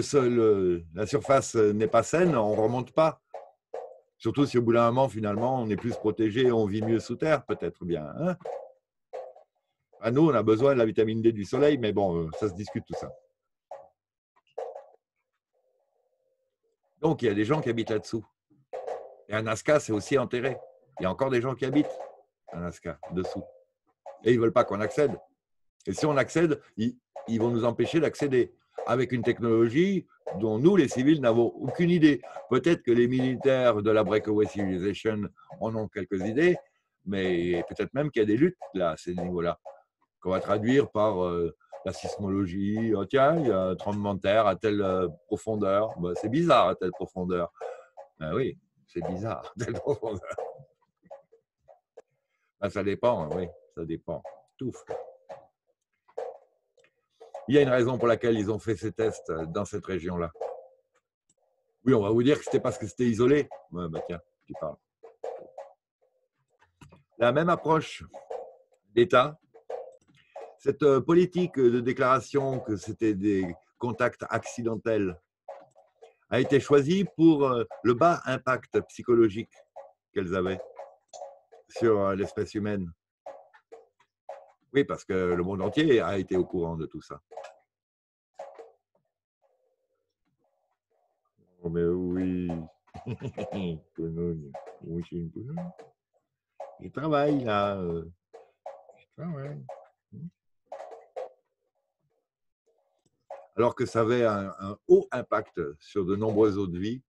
[SPEAKER 1] la surface n'est pas saine, on ne remonte pas. Surtout si au bout d'un moment, finalement, on est plus protégé, on vit mieux sous terre, peut-être bien. Hein, à nous, on a besoin de la vitamine D du soleil, mais bon, ça se discute tout ça. Donc, il y a des gens qui habitent là-dessous. Et à Nazca, c'est aussi enterré. Il y a encore des gens qui habitent à Nazca, dessous. Et ils ne veulent pas qu'on accède. Et si on accède, ils vont nous empêcher d'accéder. avec une technologie dont nous, les civils, n'avons aucune idée. Peut-être que les militaires de la Breakaway Civilization en ont quelques idées, mais peut-être même qu'il y a des luttes là, à ces niveaux-là, qu'on va traduire par la sismologie. Oh, tiens, il y a un tremblement de terre à telle profondeur. Ben, c'est bizarre à telle profondeur. Ben oui, c'est bizarre à telle profondeur. Ben, ça dépend, oui, ça dépend. Tout. Il y a une raison pour laquelle ils ont fait ces tests dans cette région-là. Oui, on va vous dire que c'était parce que c'était isolé. Ouais, bah tiens, tu parles. La même approche d'État, cette politique de déclaration que c'était des contacts accidentels a été choisie pour le bas impact psychologique qu'elles avaient sur l'espèce humaine. Oui, parce que le monde entier a été au courant de tout ça. Oh, mais oui. Il travaille là. Il travaille. Alors que ça avait un haut impact sur de nombreuses autres vies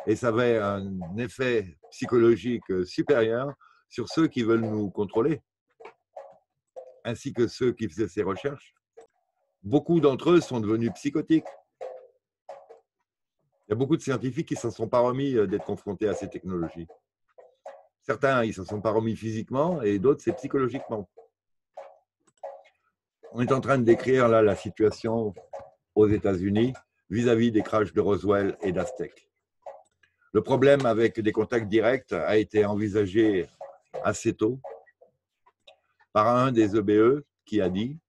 [SPEAKER 1] et ça avait un effet psychologique supérieur sur ceux qui veulent nous contrôler, ainsi que ceux qui faisaient ces recherches. Beaucoup d'entre eux sont devenus psychotiques. Il y a beaucoup de scientifiques qui ne s'en sont pas remis d'être confrontés à ces technologies. Certains, ils ne s'en sont pas remis physiquement et d'autres, c'est psychologiquement. On est en train de décrire là la situation aux États-Unis vis-à-vis des crashs de Roswell et d'Aztec. Le problème avec des contacts directs a été envisagé assez tôt par un des EBE qui a dit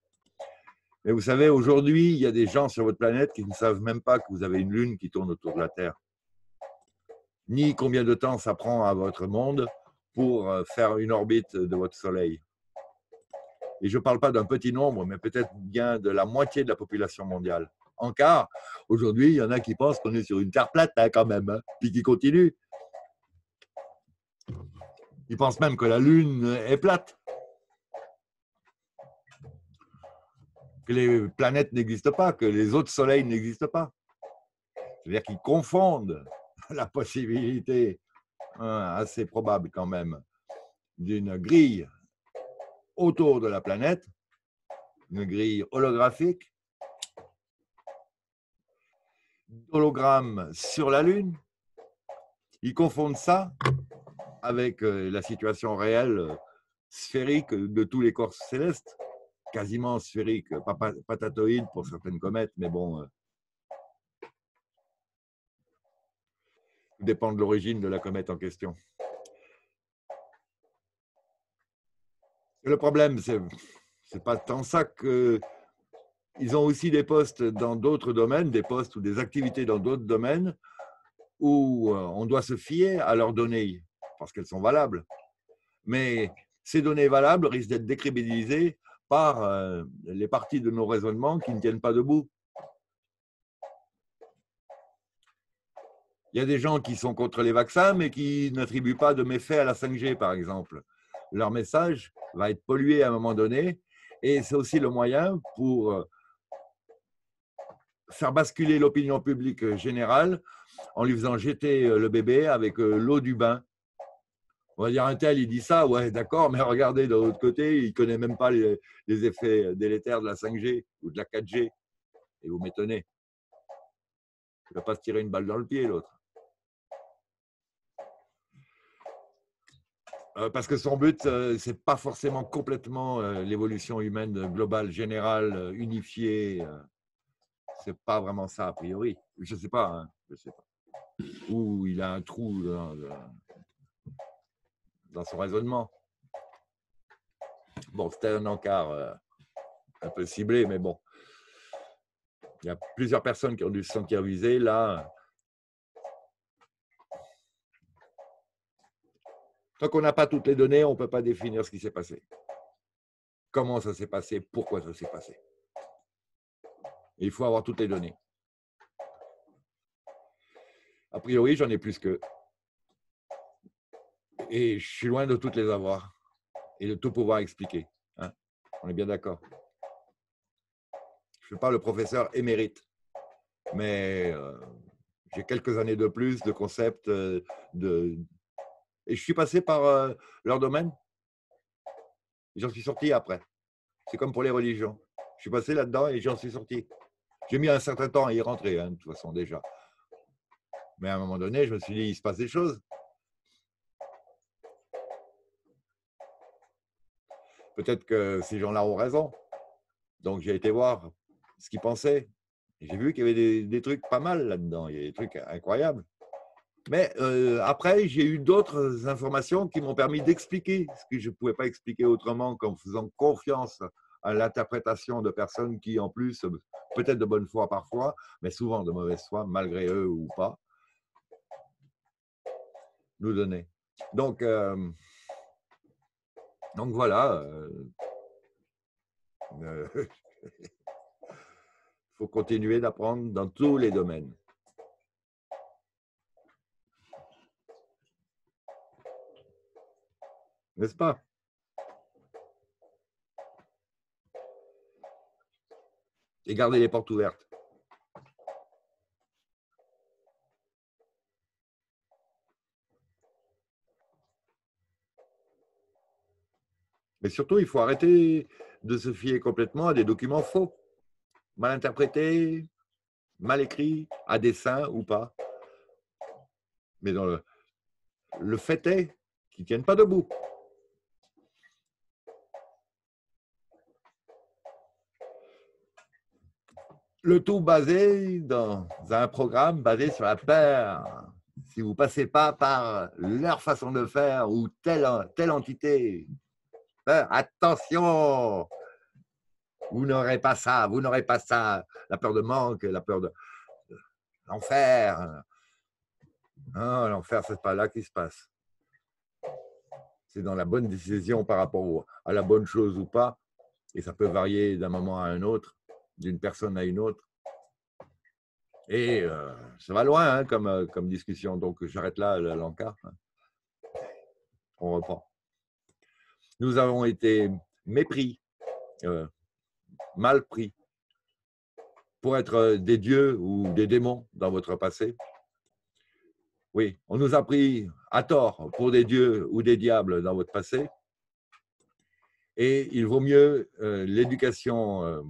[SPEAKER 1] « Mais vous savez, aujourd'hui, il y a des gens sur votre planète qui ne savent même pas que vous avez une lune qui tourne autour de la Terre, ni combien de temps ça prend à votre monde pour faire une orbite de votre Soleil. Et je ne parle pas d'un petit nombre, mais peut-être bien de la moitié de la population mondiale. En quart, aujourd'hui, il y en a qui pensent qu'on est sur une Terre plate hein, quand même, hein, puis qui continuent. Ils pensent même que la Lune est plate. Que les planètes n'existent pas, que les autres soleils n'existent pas. C'est-à-dire qu'ils confondent la possibilité assez probable quand même d'une grille autour de la planète, une grille holographique, hologramme sur la Lune. Ils confondent ça avec la situation réelle sphérique de tous les corps célestes, quasiment sphérique, pas patatoïde pour certaines comètes, mais bon, tout dépend de l'origine de la comète en question. Et le problème, c'est pas tant ça que ils ont aussi des postes dans d'autres domaines, des postes ou des activités dans d'autres domaines où on doit se fier à leurs données parce qu'elles sont valables. Mais ces données valables risquent d'être décrédibilisées par les parties de nos raisonnements qui ne tiennent pas debout. Il y a des gens qui sont contre les vaccins, mais qui n'attribuent pas de méfaits à la 5G, par exemple. Leur message va être pollué à un moment donné, et c'est aussi le moyen pour faire basculer l'opinion publique générale en lui faisant jeter le bébé avec l'eau du bain. On va dire un tel, il dit ça, ouais, d'accord, mais regardez de l'autre côté, il ne connaît même pas les effets délétères de la 5G ou de la 4G. Et vous m'étonnez. Il ne va pas se tirer une balle dans le pied, l'autre. Parce que son but, ce n'est pas forcément complètement l'évolution humaine globale, générale, unifiée. Ce n'est pas vraiment ça, a priori. Je ne sais pas. Hein, je sais pas. Ou il a un trou dans son raisonnement. Bon, c'était un encart un peu ciblé, mais bon. Il y a plusieurs personnes qui ont dû se sentir visées. Là, tant qu'on n'a pas toutes les données, on ne peut pas définir ce qui s'est passé. Comment ça s'est passé, pourquoi ça s'est passé. Et il faut avoir toutes les données. A priori, j'en ai plus qu'eux. Et je suis loin de toutes les avoir et de tout pouvoir expliquer. Hein, on est bien d'accord. Je ne suis pas le professeur émérite, mais j'ai quelques années de plus de concepts. Et je suis passé par leur domaine. J'en suis sorti après. C'est comme pour les religions. Je suis passé là-dedans et j'en suis sorti. J'ai mis un certain temps à y rentrer, hein, de toute façon, déjà. Mais à un moment donné, je me suis dit, il se passe des choses. Peut-être que ces gens-là ont raison. Donc, j'ai été voir ce qu'ils pensaient. Et j'ai vu qu'il y avait des trucs pas mal là-dedans. Il y a des trucs incroyables. Mais après, j'ai eu d'autres informations qui m'ont permis d'expliquer ce que je ne pouvais pas expliquer autrement qu'en faisant confiance à l'interprétation de personnes qui, en plus, peut-être de bonne foi parfois, mais souvent de mauvaise foi, malgré eux ou pas, nous donnaient. Donc voilà. Il faut continuer d'apprendre dans tous les domaines. N'est-ce pas? Et garder les portes ouvertes. Mais surtout, il faut arrêter de se fier complètement à des documents faux, mal interprétés, mal écrits, à dessein ou pas. Mais le fait est qu'ils ne tiennent pas debout. Le tout basé dans un programme basé sur la peur. Si vous ne passez pas par leur façon de faire ou telle entité, attention, vous n'aurez pas ça, vous n'aurez pas ça. La peur de manque, la peur de l'enfer. Ah, l'enfer, ce n'est pas là qu'il se passe. C'est dans la bonne décision par rapport à la bonne chose ou pas. Et ça peut varier d'un moment à un autre, d'une personne à une autre. Et ça va loin hein, comme discussion. Donc, j'arrête là l'encart. On reprend. Nous avons été mépris, mal pris, pour être des dieux ou des démons dans votre passé. Oui, on nous a pris à tort pour des dieux ou des diables dans votre passé. Et il vaut mieux l'éducation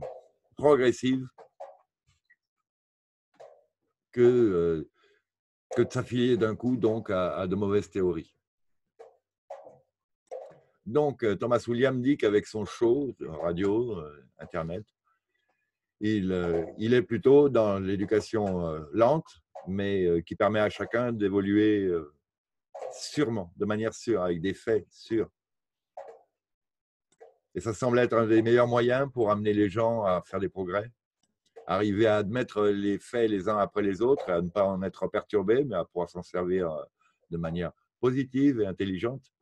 [SPEAKER 1] progressive que de s'affilier d'un coup donc à de mauvaises théories. Donc, Thomas Williams dit qu'avec son show, radio, Internet, il est plutôt dans l'éducation lente, mais qui permet à chacun d'évoluer sûrement, de manière sûre, avec des faits sûrs. Et ça semble être un des meilleurs moyens pour amener les gens à faire des progrès, arriver à admettre les faits les uns après les autres, à ne pas en être perturbé, mais à pouvoir s'en servir de manière positive et intelligente.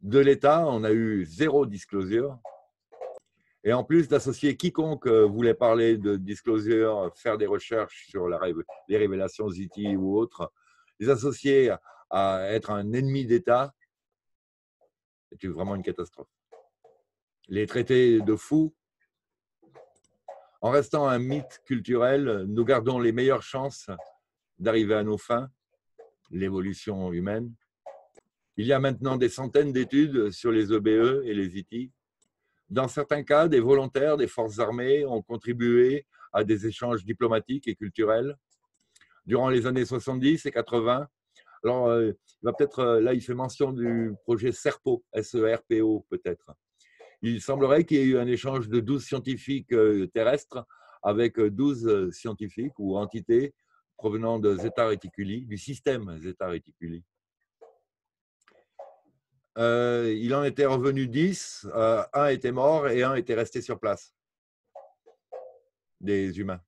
[SPEAKER 1] De l'État, on a eu 0 disclosure. Et en plus d'associer quiconque voulait parler de disclosure, faire des recherches sur les révélations ZT ou autres, les associer à être un ennemi d'État, c'est vraiment une catastrophe. Les traités de fous, en restant un mythe culturel, nous gardons les meilleures chances d'arriver à nos fins, l'évolution humaine. Il y a maintenant des centaines d'études sur les EBE et les IT. Dans certains cas, des volontaires des forces armées ont contribué à des échanges diplomatiques et culturels durant les années 70 et 80. Alors, il va peut-être, là, il fait mention du projet SERPO, SERPO peut-être. Il semblerait qu'il y ait eu un échange de 12 scientifiques terrestres avec 12 scientifiques ou entités provenant de Zeta Reticuli, du système Zeta Reticuli. Il en était revenu 10, un était mort et un était resté sur place, des humains.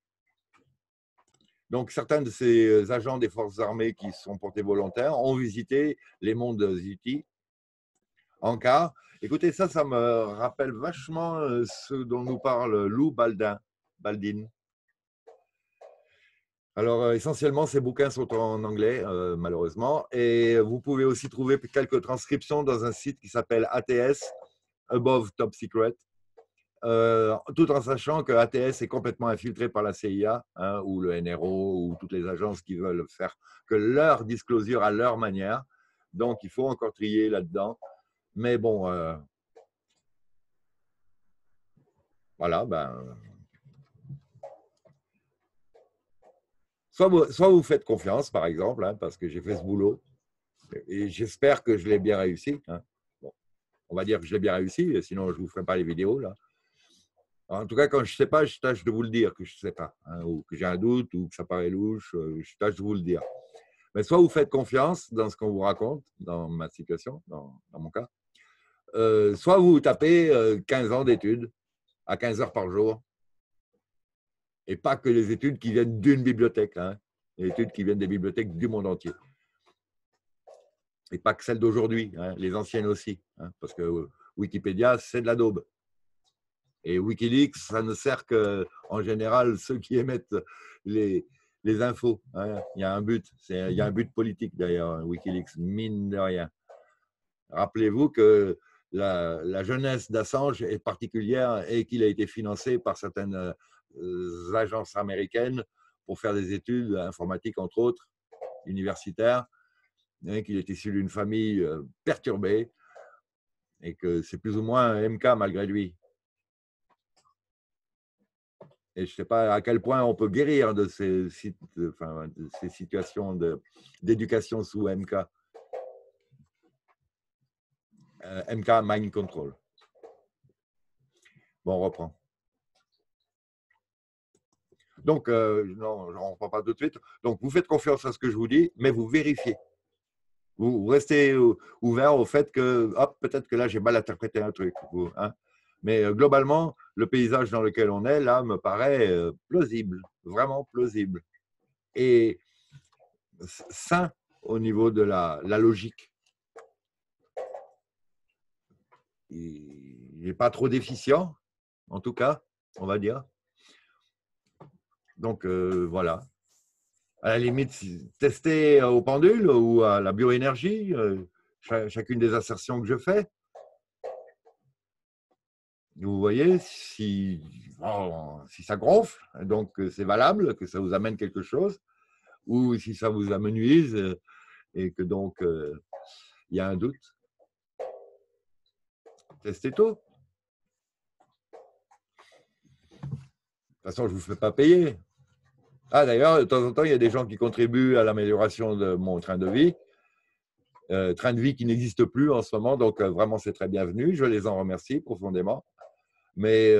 [SPEAKER 1] Donc, certains de ces agents des forces armées qui sont portés volontaires ont visité les mondes Ziti en cas. Écoutez, ça me rappelle vachement ce dont nous parle Lou Baldin. Alors, essentiellement, ces bouquins sont en anglais, malheureusement. Et vous pouvez aussi trouver quelques transcriptions dans un site qui s'appelle ATS, Above Top Secret, tout en sachant que ATS est complètement infiltré par la CIA, hein, ou le NRO, ou toutes les agences qui veulent faire que leur disclosure à leur manière. Donc, il faut encore trier là-dedans. Mais bon, voilà, soit vous faites confiance, par exemple, hein, parce que j'ai fait ce boulot, et j'espère que je l'ai bien réussi. Hein. Bon, on va dire que je l'ai bien réussi, sinon je ne vous ferai pas les vidéos, là. En tout cas, quand je ne sais pas, je tâche de vous le dire que je ne sais pas, hein, ou que j'ai un doute, ou que ça paraît louche, je tâche de vous le dire. Mais soit vous faites confiance dans ce qu'on vous raconte, dans ma situation, dans mon cas, soit vous tapez 15 ans d'études à 15 heures par jour, et pas que les études qui viennent d'une bibliothèque, hein, les études qui viennent des bibliothèques du monde entier. Et pas que celles d'aujourd'hui, hein, les anciennes aussi, hein, parce que Wikipédia, c'est de la daube. Et Wikileaks, ça ne sert qu'en général ceux qui émettent les infos. Hein. Il y a un but, il y a un but politique derrière Wikileaks, mine de rien. Rappelez-vous que la jeunesse d'Assange est particulière et qu'il a été financé par certaines agences américaines pour faire des études informatiques, entre autres, universitaires, et qu'il est issu d'une famille perturbée et que c'est plus ou moins un MK malgré lui. Et je ne sais pas à quel point on peut guérir de ces situations d'éducation sous MK. MK, Mind Control. Bon, on reprend. Donc, non, on ne reprend pas tout de suite. Donc, vous faites confiance à ce que je vous dis, mais vous vérifiez. Vous restez ouvert au fait que, hop, peut-être que là, j'ai mal interprété un truc. Hein. Mais globalement, le paysage dans lequel on est, là, me paraît plausible, vraiment plausible. Et sain au niveau de la logique. Il n'est pas trop déficient, en tout cas, on va dire. Donc, voilà. À la limite, tester au pendule ou à la bioénergie, chacune des assertions que je fais. Vous voyez, si ça gonfle, donc c'est valable, que ça vous amène quelque chose, ou si ça vous amenuise et que donc il y a un doute, testez tout. De toute façon, je ne vous fais pas payer. Ah, d'ailleurs, de temps en temps, il y a des gens qui contribuent à l'amélioration de mon train de vie. Train de vie qui n'existe plus en ce moment, donc vraiment, c'est très bienvenu. Je les en remercie profondément. Mais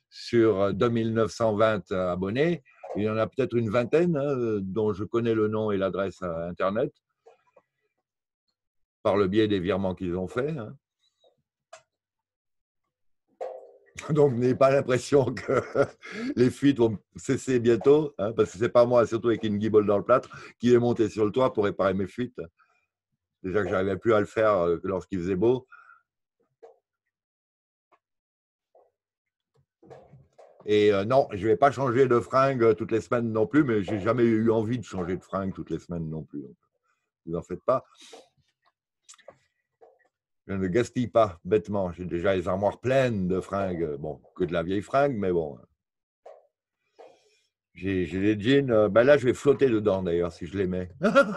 [SPEAKER 1] sur 2920 abonnés, il y en a peut-être une vingtaine hein, dont je connais le nom et l'adresse Internet par le biais des virements qu'ils ont faits. Hein. Donc, n'ayez pas l'impression que les fuites vont cesser bientôt, hein, parce que ce n'est pas moi, surtout avec une guibole dans le plâtre, qui est monté sur le toit pour réparer mes fuites. Déjà que je n'arrivais plus à le faire lorsqu'il faisait beau. Et non, je ne vais pas changer de fringue toutes les semaines non plus, mais je n'ai jamais eu envie de changer de fringue toutes les semaines non plus. Donc, vous n'en faites pas. Je ne gaspille pas bêtement. J'ai déjà les armoires pleines de fringues. Bon, que de la vieille fringue, mais bon. J'ai des jeans. Ben là, je vais flotter dedans d'ailleurs si je les mets.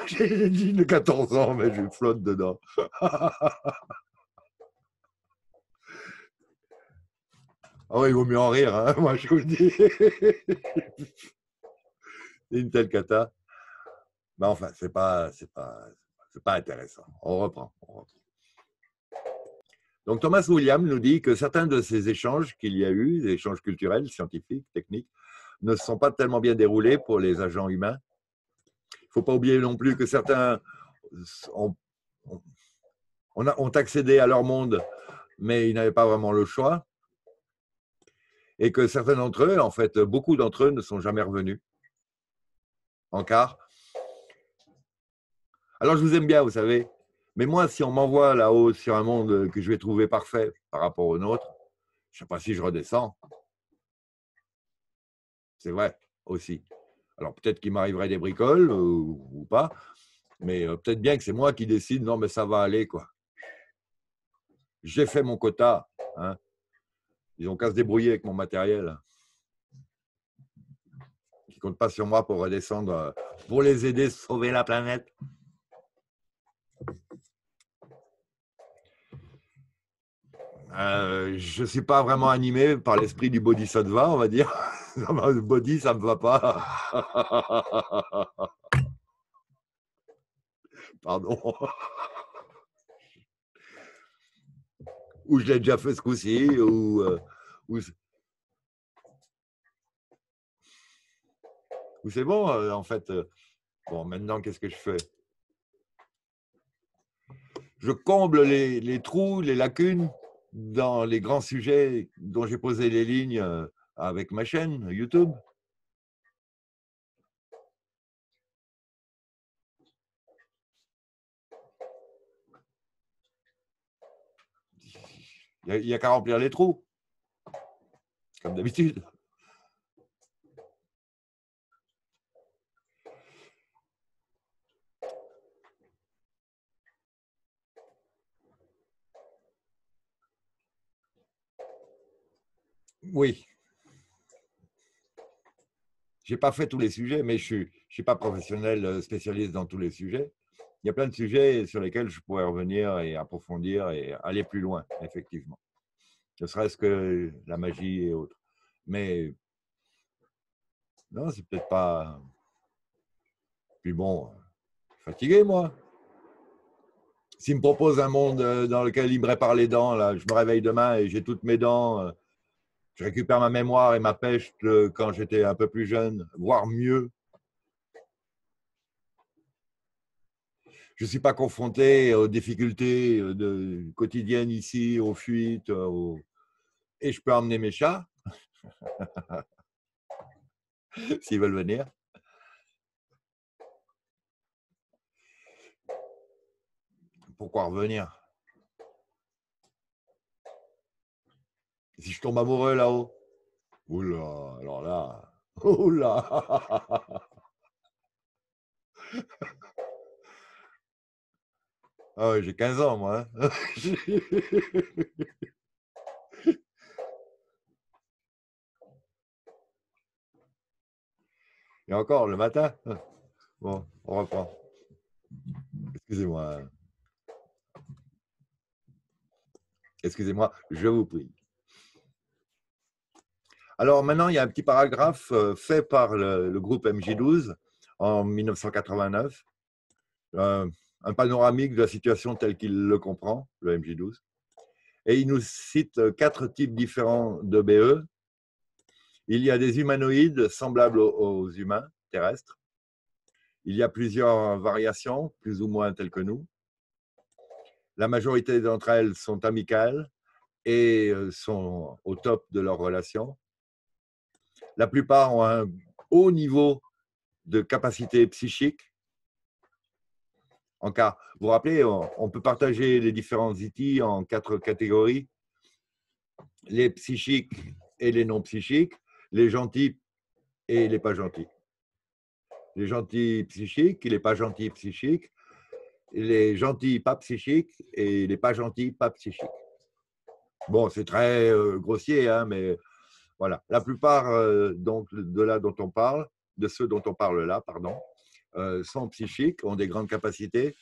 [SPEAKER 1] J'ai des jeans de 14 ans, mais je flotte dedans. Oh, il vaut mieux en rire, hein, moi je vous le dis. C'est une telle cata. Mais enfin, c'est pas intéressant. On reprend. Donc Thomas Williams nous dit que certains de ces échanges qu'il y a eu, des échanges culturels, scientifiques, techniques, ne se sont pas tellement bien déroulés pour les agents humains. Il ne faut pas oublier non plus que certains ont accédé à leur monde, mais ils n'avaient pas vraiment le choix. Et que certains d'entre eux, en fait, beaucoup d'entre eux ne sont jamais revenus. En quart. Alors, je vous aime bien, vous savez. Mais moi, si on m'envoie là-haut sur un monde que je vais trouver parfait par rapport au nôtre, je ne sais pas si je redescends. C'est vrai, aussi. Alors, peut-être qu'il m'arriverait des bricoles ou pas, mais peut-être bien que c'est moi qui décide, non, mais ça va aller, quoi. J'ai fait mon quota. Hein. Ils ont qu'à se débrouiller avec mon matériel. Ils ne comptent pas sur moi pour redescendre, pour les aider à sauver la planète. Je ne suis pas vraiment animé par l'esprit du bodhisattva, on va dire. Le body, ça ne me va pas. Pardon. Ou je l'ai déjà fait ce coup-ci, ou c'est bon, en fait. Bon, maintenant, qu'est-ce que je fais? Je comble les trous, les lacunes dans les grands sujets dont j'ai posé les lignes avec ma chaîne YouTube. Il n'y a qu'à remplir les trous, comme d'habitude. Oui. Je n'ai pas fait tous les sujets, mais je ne suis pas professionnel spécialiste dans tous les sujets. Il y a plein de sujets sur lesquels je pourrais revenir et approfondir et aller plus loin, effectivement. Ne serait-ce que la magie et autres. Mais non, c'est peut-être pas. Puis bon, je suis fatigué, moi. S'il me propose un monde dans lequel il me répare les dents, là, je me réveille demain et j'ai toutes mes dents, je récupère ma mémoire et ma pêche quand j'étais un peu plus jeune, voire mieux. Je ne suis pas confronté aux difficultés quotidiennes ici, aux fuites, et je peux emmener mes chats s'ils veulent venir. Pourquoi revenir? Si je tombe amoureux là-haut? Oula, alors là, oula. Ah ouais, j'ai 15 ans, moi. Hein. Et encore, le matin. Bon, on reprend. Excusez-moi. Excusez-moi, je vous prie. Alors maintenant, il y a un petit paragraphe fait par le groupe MJ12 en 1989, un panoramique de la situation telle qu'il le comprend, le MJ12. Et il nous cite 4 types différents de BE. Il y a des humanoïdes semblables aux humains terrestres. Il y a plusieurs variations, plus ou moins telles que nous. La majorité d'entre elles sont amicales et sont au top de leur relation. La plupart ont un haut niveau de capacité psychique. Vous vous rappelez, on peut partager les différents IT en 4 catégories. Les psychiques et les non psychiques, les gentils et les pas gentils. Les gentils psychiques et les pas gentils psychiques, les gentils pas psychiques et les pas gentils pas psychiques. Bon, c'est très grossier, hein, mais voilà. La plupart donc, de ceux dont on parle là, pardon, sont psychiques, ont des grandes capacités.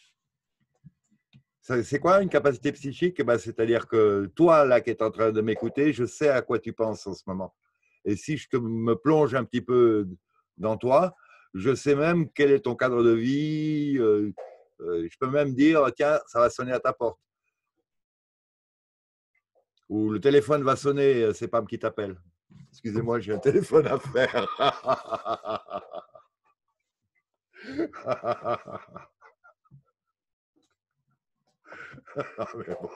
[SPEAKER 1] C'est quoi une capacité psychique? C'est-à-dire que toi, là, qui es en train de m'écouter, je sais à quoi tu penses en ce moment. Et si je me plonge un petit peu dans toi, je sais même quel est ton cadre de vie. Je peux même dire, tiens, ça va sonner à ta porte. Ou le téléphone va sonner, c'est Pam qui t'appelle. Excusez-moi, j'ai un téléphone à faire. Mais bon.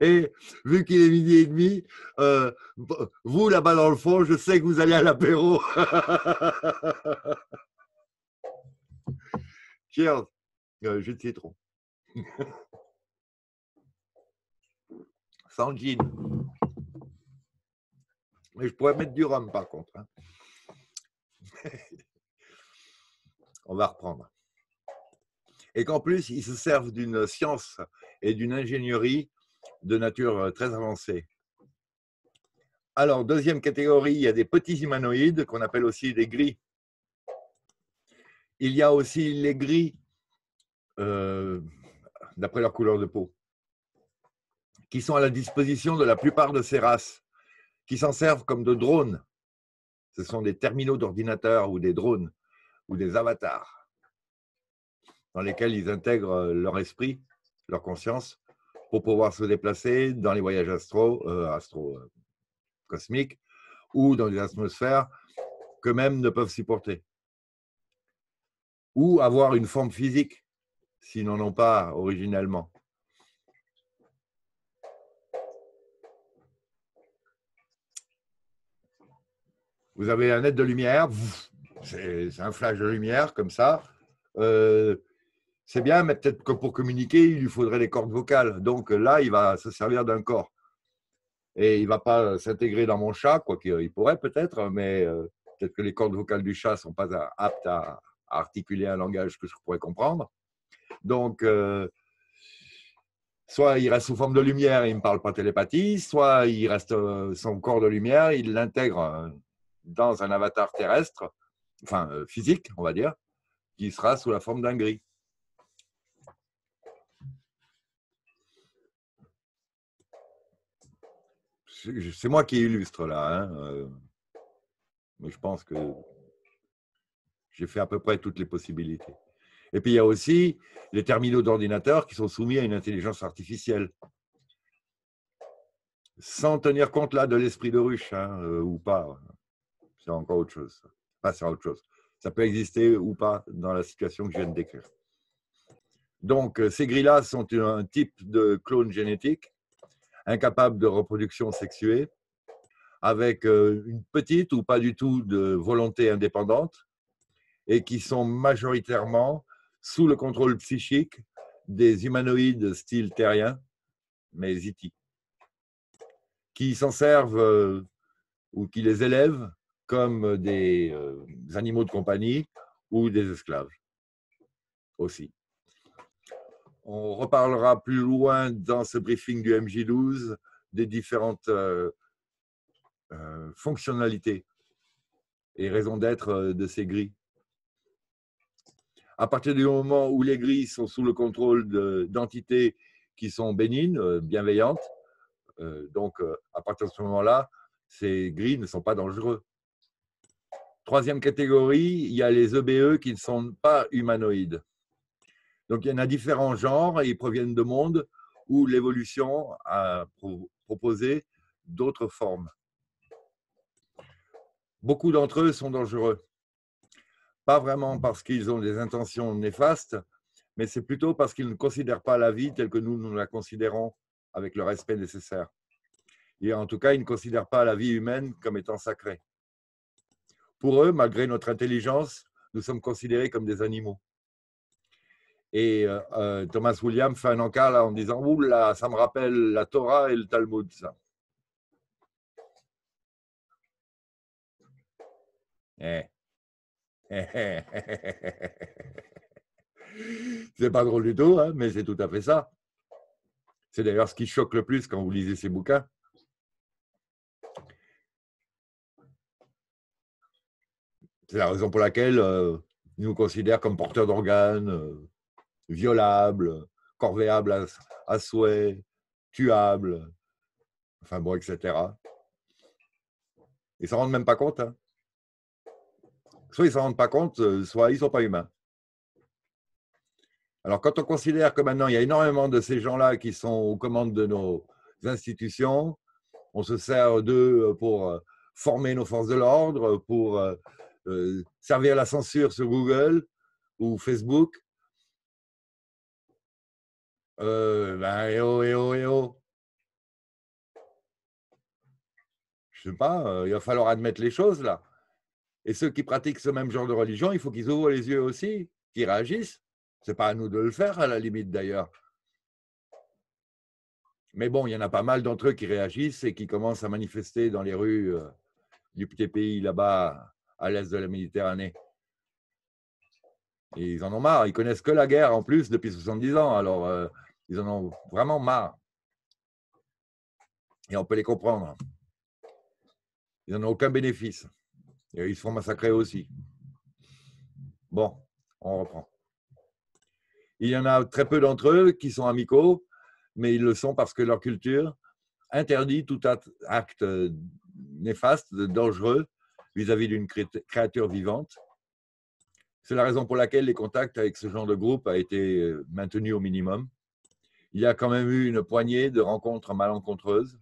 [SPEAKER 1] Et vu qu'il est 12h30, vous là-bas dans le fond, je sais que vous allez à l'apéro. Cheers, jus de citron. Sans gin. Mais je pourrais mettre du rhum par contre. Hein. On va reprendre. Et qu'en plus, ils se servent d'une science et d'une ingénierie de nature très avancée. Alors, deuxième catégorie, il y a des petits humanoïdes qu'on appelle aussi des gris. Il y a aussi les gris, d'après leur couleur de peau, qui sont à la disposition de la plupart de ces races, qui s'en servent comme de drones. Ce sont des terminaux d'ordinateur ou des drones ou des avatars dans lesquels ils intègrent leur esprit, leur conscience, pour pouvoir se déplacer dans les voyages cosmiques ou dans des atmosphères qu'eux-mêmes ne peuvent supporter. Ou avoir une forme physique, s'ils n'en ont pas originellement. Vous avez un net de lumière, c'est un flash de lumière comme ça. C'est bien, mais peut-être que pour communiquer, il lui faudrait des cordes vocales. Donc là, il va se servir d'un corps. Et il ne va pas s'intégrer dans mon chat, quoi qu'il pourrait peut-être, mais peut-être que les cordes vocales du chat ne sont pas aptes à articuler un langage que je pourrais comprendre. Donc, soit il reste sous forme de lumière et il ne me parle pas télépathie, soit il reste son corps de lumière, il l'intègre dans un avatar terrestre, enfin physique, on va dire, qui sera sous la forme d'un gris. C'est moi qui illustre là, hein, mais je pense que j'ai fait à peu près toutes les possibilités. Et puis il y a aussi les terminaux d'ordinateur qui sont soumis à une intelligence artificielle, sans tenir compte là de l'esprit de ruche, hein, ou pas. C'est encore autre chose. Enfin, c'est autre chose. Ça peut exister ou pas dans la situation que je viens de décrire. Donc, ces grilles-là sont un type de clone génétique incapable de reproduction sexuée, avec une petite ou pas du tout de volonté indépendante, et qui sont majoritairement sous le contrôle psychique des humanoïdes style terrien, mais E.T., qui s'en servent ou qui les élèvent comme des animaux de compagnie ou des esclaves aussi. On reparlera plus loin dans ce briefing du MJ12 des différentes fonctionnalités et raisons d'être de ces grilles. À partir du moment où les grilles sont sous le contrôle d'entités qui sont bénignes, bienveillantes, donc à partir de ce moment-là, ces grilles ne sont pas dangereux. Troisième catégorie, il y a les EBE qui ne sont pas humanoïdes. Donc il y en a différents genres et ils proviennent de mondes où l'évolution a proposé d'autres formes. Beaucoup d'entre eux sont dangereux. Pas vraiment parce qu'ils ont des intentions néfastes, mais c'est plutôt parce qu'ils ne considèrent pas la vie telle que nous la considérons avec le respect nécessaire. Et en tout cas, ils ne considèrent pas la vie humaine comme étant sacrée. Pour eux, malgré notre intelligence, nous sommes considérés comme des animaux. Et Thomas Williams fait un encart là, en disant « Ouh là, ça me rappelle la Torah et le Talmud, ça. » C'est pas drôle du tout, hein, mais c'est tout à fait ça. C'est d'ailleurs ce qui choque le plus quand vous lisez ces bouquins. C'est la raison pour laquelle ils nous considèrent comme porteurs d'organes, violables, corvéables à souhait, tuables, enfin bon, etc. Ils ne s'en rendent même pas compte. Hein. Soit ils ne s'en rendent pas compte, soit ils ne sont pas humains. Alors, quand on considère que maintenant, il y a énormément de ces gens-là qui sont aux commandes de nos institutions, on se sert d'eux pour former nos forces de l'ordre, pour servir la censure sur Google ou Facebook. Eh oh. Je ne sais pas, il va falloir admettre les choses là. Et ceux qui pratiquent ce même genre de religion, il faut qu'ils ouvrent les yeux aussi, qu'ils réagissent. Ce n'est pas à nous de le faire, à la limite d'ailleurs. Mais bon, il y en a pas mal d'entre eux qui réagissent et qui commencent à manifester dans les rues du petit pays là-bas, à l'est de la Méditerranée. Et ils en ont marre. Ils connaissent que la guerre en plus depuis 70 ans. Alors, ils en ont vraiment marre. Et on peut les comprendre. Ils n'en ont aucun bénéfice. Et ils se font massacrer aussi. Bon, on reprend. Il y en a très peu d'entre eux qui sont amicaux, mais ils le sont parce que leur culture interdit tout acte néfaste, dangereux vis-à-vis d'une créature vivante. C'est la raison pour laquelle les contacts avec ce genre de groupe a été maintenus au minimum. Il y a quand même eu une poignée de rencontres malencontreuses.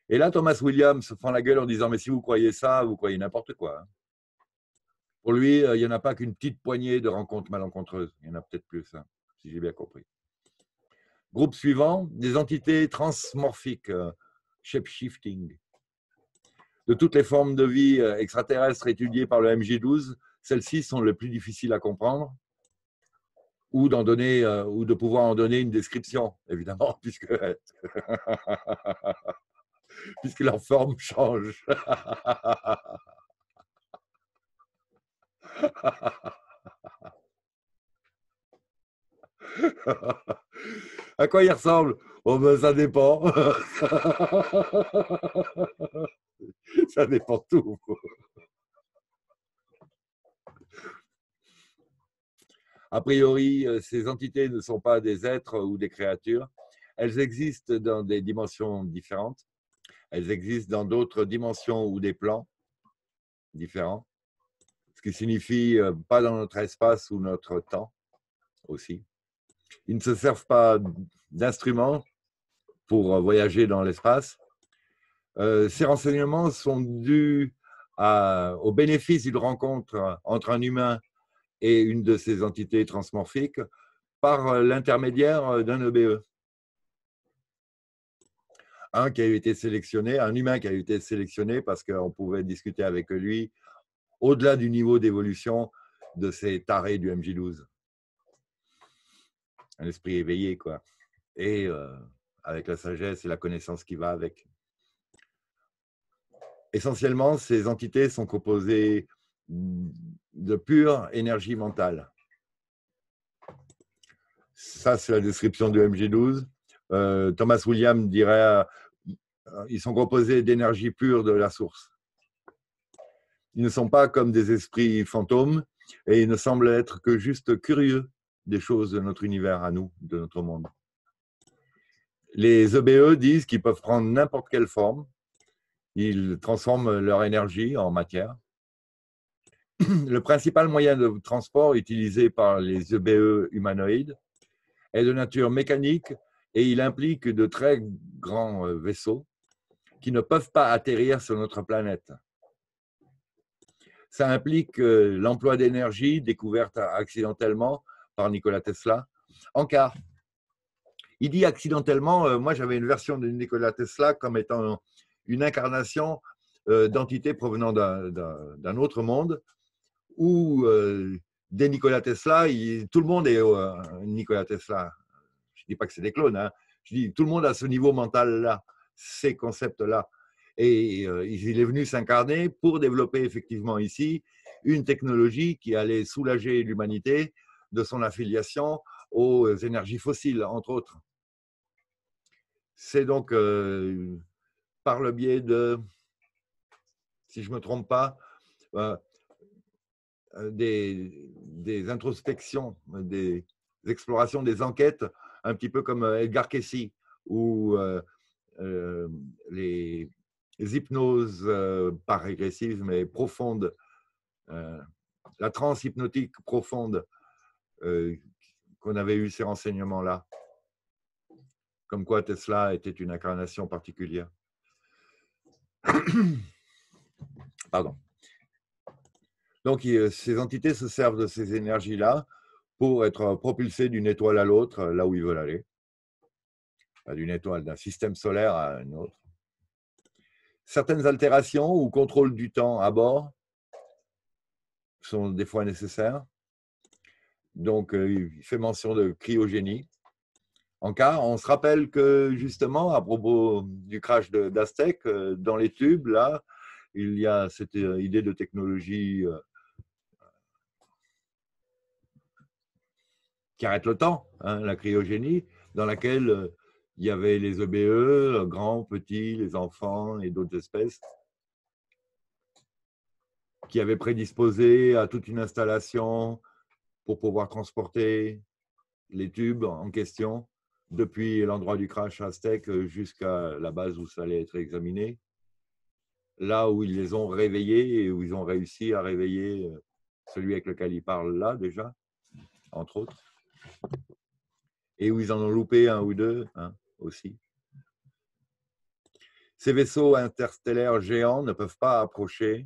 [SPEAKER 1] Et là, Thomas Williams se fend la gueule en disant « Mais si vous croyez ça, vous croyez n'importe quoi. » Pour lui, il n'y en a pas qu'une petite poignée de rencontres malencontreuses. Il y en a peut-être plus, hein, si j'ai bien compris. Groupe suivant, des entités transmorphiques, shape-shifting. De toutes les formes de vie extraterrestres étudiées par le MJ12, celles-ci sont les plus difficiles à comprendre ou de pouvoir en donner une description, évidemment, puisque leur forme change. À quoi il ressemble? Oh ben, ça dépend. Ça dépend de tout. A priori, ces entités ne sont pas des êtres ou des créatures. Elles existent dans des dimensions différentes. Elles existent dans d'autres dimensions ou des plans différents. Ce qui signifie pas dans notre espace ou notre temps aussi. Ils ne se servent pas d'instruments pour voyager dans l'espace. Ces renseignements sont dus au bénéfice d'une rencontre entre un humain et une de ces entités transmorphiques par l'intermédiaire d'un EBE. Un qui a été sélectionné, un humain qui a été sélectionné parce qu'on pouvait discuter avec lui au-delà du niveau d'évolution de ces tarés du MJ12. Un esprit éveillé, quoi. Et avec la sagesse et la connaissance qui va avec. Essentiellement, ces entités sont composées de pure énergie mentale. Ça, c'est la description du MJ12. Thomas Williams dirait ils sont composés d'énergie pure de la source. Ils ne sont pas comme des esprits fantômes et ils ne semblent être que juste curieux des choses de notre univers à nous, de notre monde. Les EBE disent qu'ils peuvent prendre n'importe quelle forme. Ils transforment leur énergie en matière. Le principal moyen de transport utilisé par les EBE humanoïdes est de nature mécanique et il implique de très grands vaisseaux qui ne peuvent pas atterrir sur notre planète. Ça implique l'emploi d'énergie découverte accidentellement par Nikola Tesla en quart. Il dit accidentellement, moi j'avais une version de Nikola Tesla comme étant une incarnation d'entités provenant d'un autre monde où des Nikola Tesla, tout le monde est Nikola Tesla. Je ne dis pas que c'est des clones, hein. Je dis tout le monde a ce niveau mental-là, ces concepts-là. Et il est venu s'incarner pour développer effectivement ici une technologie qui allait soulager l'humanité de son affiliation aux énergies fossiles, entre autres. C'est donc par le biais de, si je ne me trompe pas, des introspections, des explorations, des enquêtes, un petit peu comme Edgar Cayce, où les hypnoses, pas régressives, mais profondes, la transe hypnotique profonde, qu'on avait eu ces renseignements-là, comme quoi Tesla était une incarnation particulière. Pardon. Donc, ces entités se servent de ces énergies-là pour être propulsées d'une étoile à l'autre, là où ils veulent aller. D'une étoile, d'un système solaire à un autre. Certaines altérations ou contrôle du temps à bord sont des fois nécessaires. Donc, il fait mention de cryogénie. En cas, on se rappelle que justement, à propos du crash d'Aztec, dans les tubes, là, il y a cette idée de technologie qui arrête le temps, hein, la cryogénie, dans laquelle il y avait les EBE, grands, petits, les enfants et d'autres espèces. qui avait prédisposé à toute une installation pour pouvoir transporter les tubes en question depuis l'endroit du crash Aztec jusqu'à la base où ça allait être examiné. Là où ils les ont réveillés et où ils ont réussi à réveiller celui avec lequel ils parlent là déjà, entre autres. Et où ils en ont loupé un ou deux aussi. Ces vaisseaux interstellaires géants ne peuvent pas approcher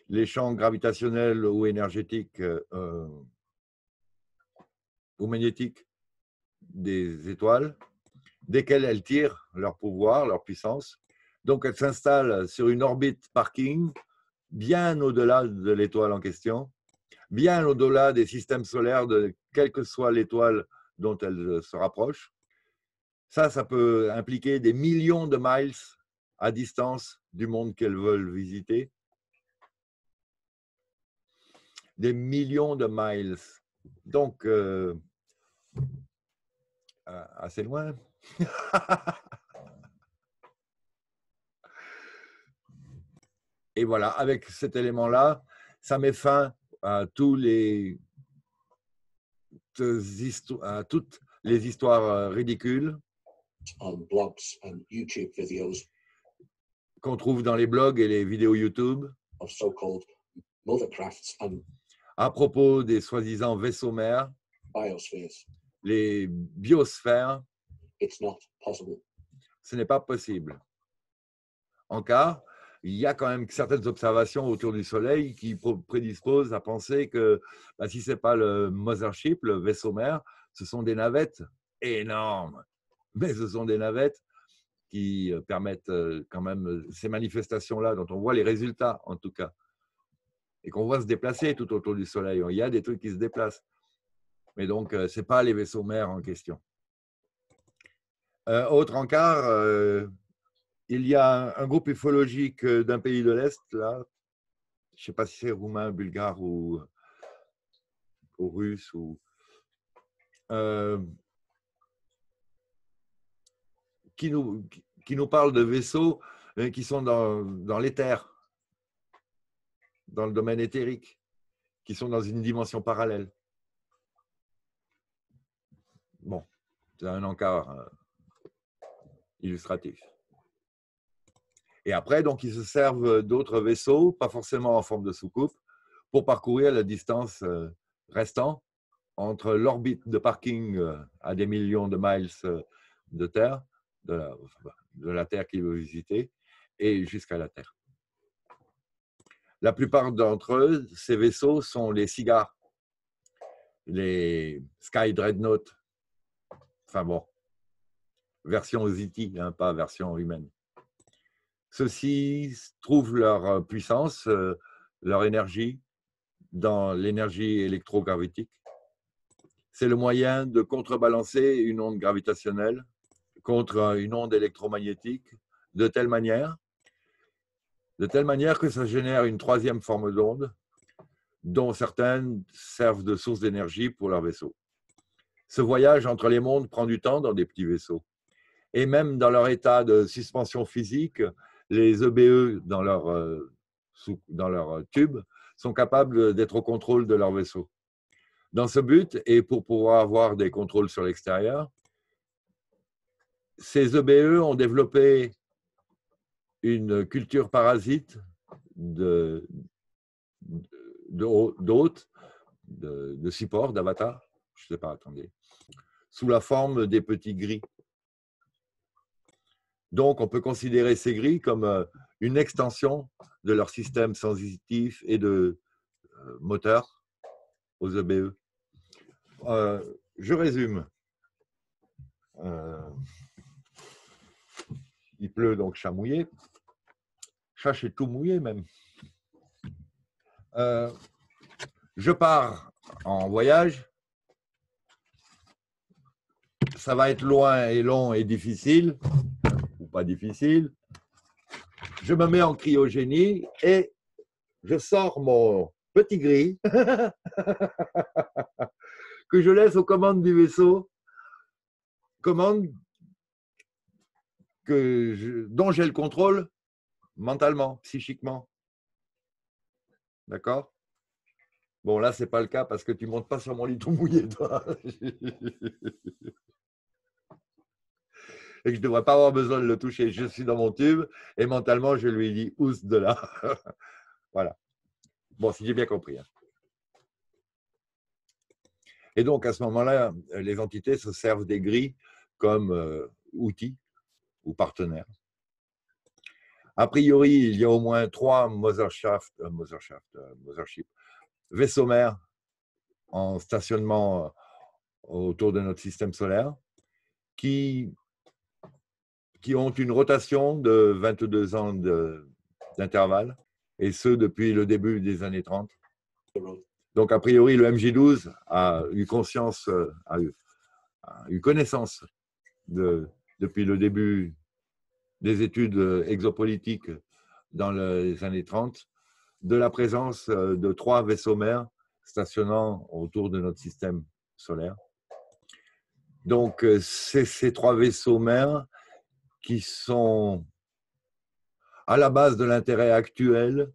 [SPEAKER 1] les champs gravitationnels ou énergétiques ou magnétiques des étoiles, desquelles elles tirent leur pouvoir, leur puissance. Donc, elles s'installent sur une orbite parking bien au-delà de l'étoile en question, bien au-delà des systèmes solaires de quelle que soit l'étoile dont elles se rapprochent. Ça peut impliquer des millions de miles à distance du monde qu'elles veulent visiter. Des millions de miles. Donc, assez loin. Et voilà, avec cet élément-là, ça met fin à toutes les histoires ridicules qu'on trouve dans les blogs et les vidéos YouTube à propos des soi-disant vaisseaux mères, les biosphères. Ce n'est pas possible. En cas, il y a quand même certaines observations autour du Soleil qui prédisposent à penser que si ce n'est pas le Mothership, le vaisseau mère, ce sont des navettes énormes. Mais ce sont des navettes qui permettent quand même ces manifestations-là, dont on voit les résultats en tout cas, et qu'on voit se déplacer tout autour du Soleil. Il y a des trucs qui se déplacent. Mais donc, ce n'est pas les vaisseaux mères en question. Autre encart, il y a un groupe ufologique d'un pays de l'Est, là, je ne sais pas si c'est roumain, bulgare ou russe, qui nous parle de vaisseaux qui sont dans l'éther, dans le domaine éthérique, qui sont dans une dimension parallèle. Bon, c'est un encart illustratif. Et après, donc, ils se servent d'autres vaisseaux, pas forcément en forme de soucoupe, pour parcourir la distance restant entre l'orbite de parking à des millions de miles de Terre, de la Terre qu'il veut visiter, et jusqu'à la Terre. La plupart d'entre eux, ces vaisseaux sont les cigares, les Sky Dreadnought, enfin bon, version ZT, pas version humaine. Ceux-ci trouvent leur puissance, leur énergie dans l'énergie électrogravitique. C'est le moyen de contrebalancer une onde gravitationnelle contre une onde électromagnétique de telle manière que ça génère une troisième forme d'onde dont certaines servent de source d'énergie pour leur vaisseau. Ce voyage entre les mondes prend du temps dans des petits vaisseaux. Et même dans leur état de suspension physique, les EBE dans leur tube sont capables d'être au contrôle de leur vaisseau. Dans ce but, et pour pouvoir avoir des contrôles sur l'extérieur, ces EBE ont développé une culture parasite d'hôtes, de supports, d'avatars, je ne sais pas, attendez, sous la forme des petits gris. Donc, on peut considérer ces gris comme une extension de leur système sensitif et de moteur aux EBE. Je résume. Il pleut, donc chat mouillé. Chat, c'est tout mouillé même. Je pars en voyage. Ça va être loin et long et difficile, ou pas difficile. Je me mets en cryogénie et je sors mon petit gris que je laisse aux commandes du vaisseau, commandes dont j'ai le contrôle mentalement, psychiquement. D'accord? Bon, là, ce n'est pas le cas parce que tu ne montes pas sur mon lit tout mouillé, toi. Et que je ne devrais pas avoir besoin de le toucher. Je suis dans mon tube et mentalement, je lui dis ousse de là. Voilà. Bon, si j'ai bien compris. Hein. Et donc, à ce moment-là, les entités se servent des grilles comme outils ou partenaires. A priori, il y a au moins 3 vaisseaux mères en stationnement autour de notre système solaire qui ont une rotation de 22 ans d'intervalle, et ce depuis le début des années 30. Donc, a priori, le MJ12 a eu conscience, a eu connaissance depuis le début des études exopolitiques dans les années 30, de la présence de 3 vaisseaux mères stationnant autour de notre système solaire. Donc, c'est ces 3 vaisseaux mères qui sont à la base de l'intérêt actuel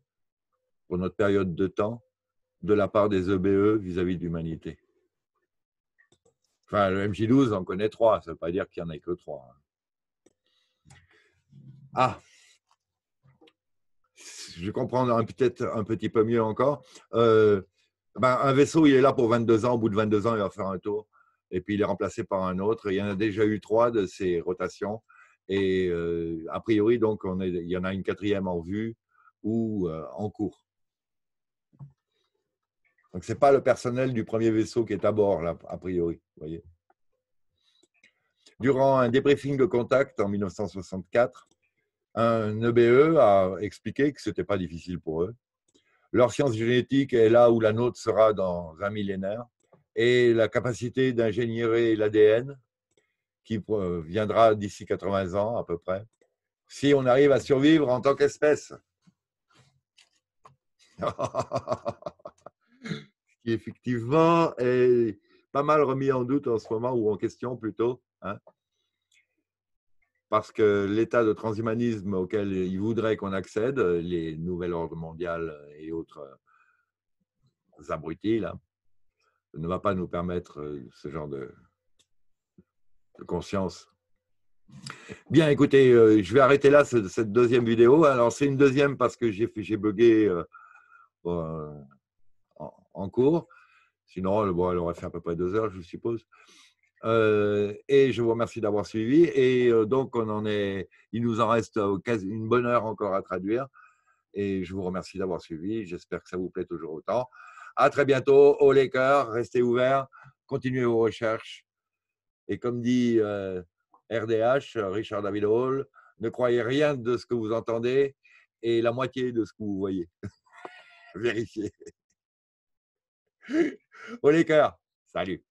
[SPEAKER 1] pour notre période de temps de la part des EBE vis-à-vis de l'humanité. Enfin, le MJ12 en connaît 3, ça ne veut pas dire qu'il n'y en a que 3. Ah, je comprends peut-être un petit peu mieux encore. Un vaisseau, il est là pour 22 ans. Au bout de 22 ans, il va faire un tour. Et puis, il est remplacé par un autre. Il y en a déjà eu 3 de ces rotations. Et a priori, donc, il y en a une 4e en vue ou en cours. Donc, ce n'est pas le personnel du premier vaisseau qui est à bord, là, a priori. Vous voyez. Durant un débriefing de contact en 1964, un EBE a expliqué que ce n'était pas difficile pour eux. Leur science génétique est là où la nôtre sera dans un millénaire, et la capacité d'ingénierer l'ADN qui viendra d'ici 80 ans à peu près, si on arrive à survivre en tant qu'espèce. Ce qui effectivement est pas mal remis en doute en ce moment, ou en question plutôt, hein, parce que l'état de transhumanisme auquel ils voudraient qu'on accède, les nouvelles ordres mondiales et autres abrutis, là, ne va pas nous permettre ce genre de conscience. Bien, écoutez, je vais arrêter là cette deuxième vidéo. Alors, c'est une deuxième parce que j'ai bugué en cours. Sinon, bon, elle aurait fait à peu près 2 heures, je suppose. Et je vous remercie d'avoir suivi. Et donc, il nous en reste une bonne heure encore à traduire. Et je vous remercie d'avoir suivi. J'espère que ça vous plaît toujours autant. À très bientôt. Haut les cœurs, restez ouverts, continuez vos recherches. Et comme dit RDH, Richard David Hall, ne croyez rien de ce que vous entendez et la moitié de ce que vous voyez. Vérifiez. Haut les cœurs. Salut.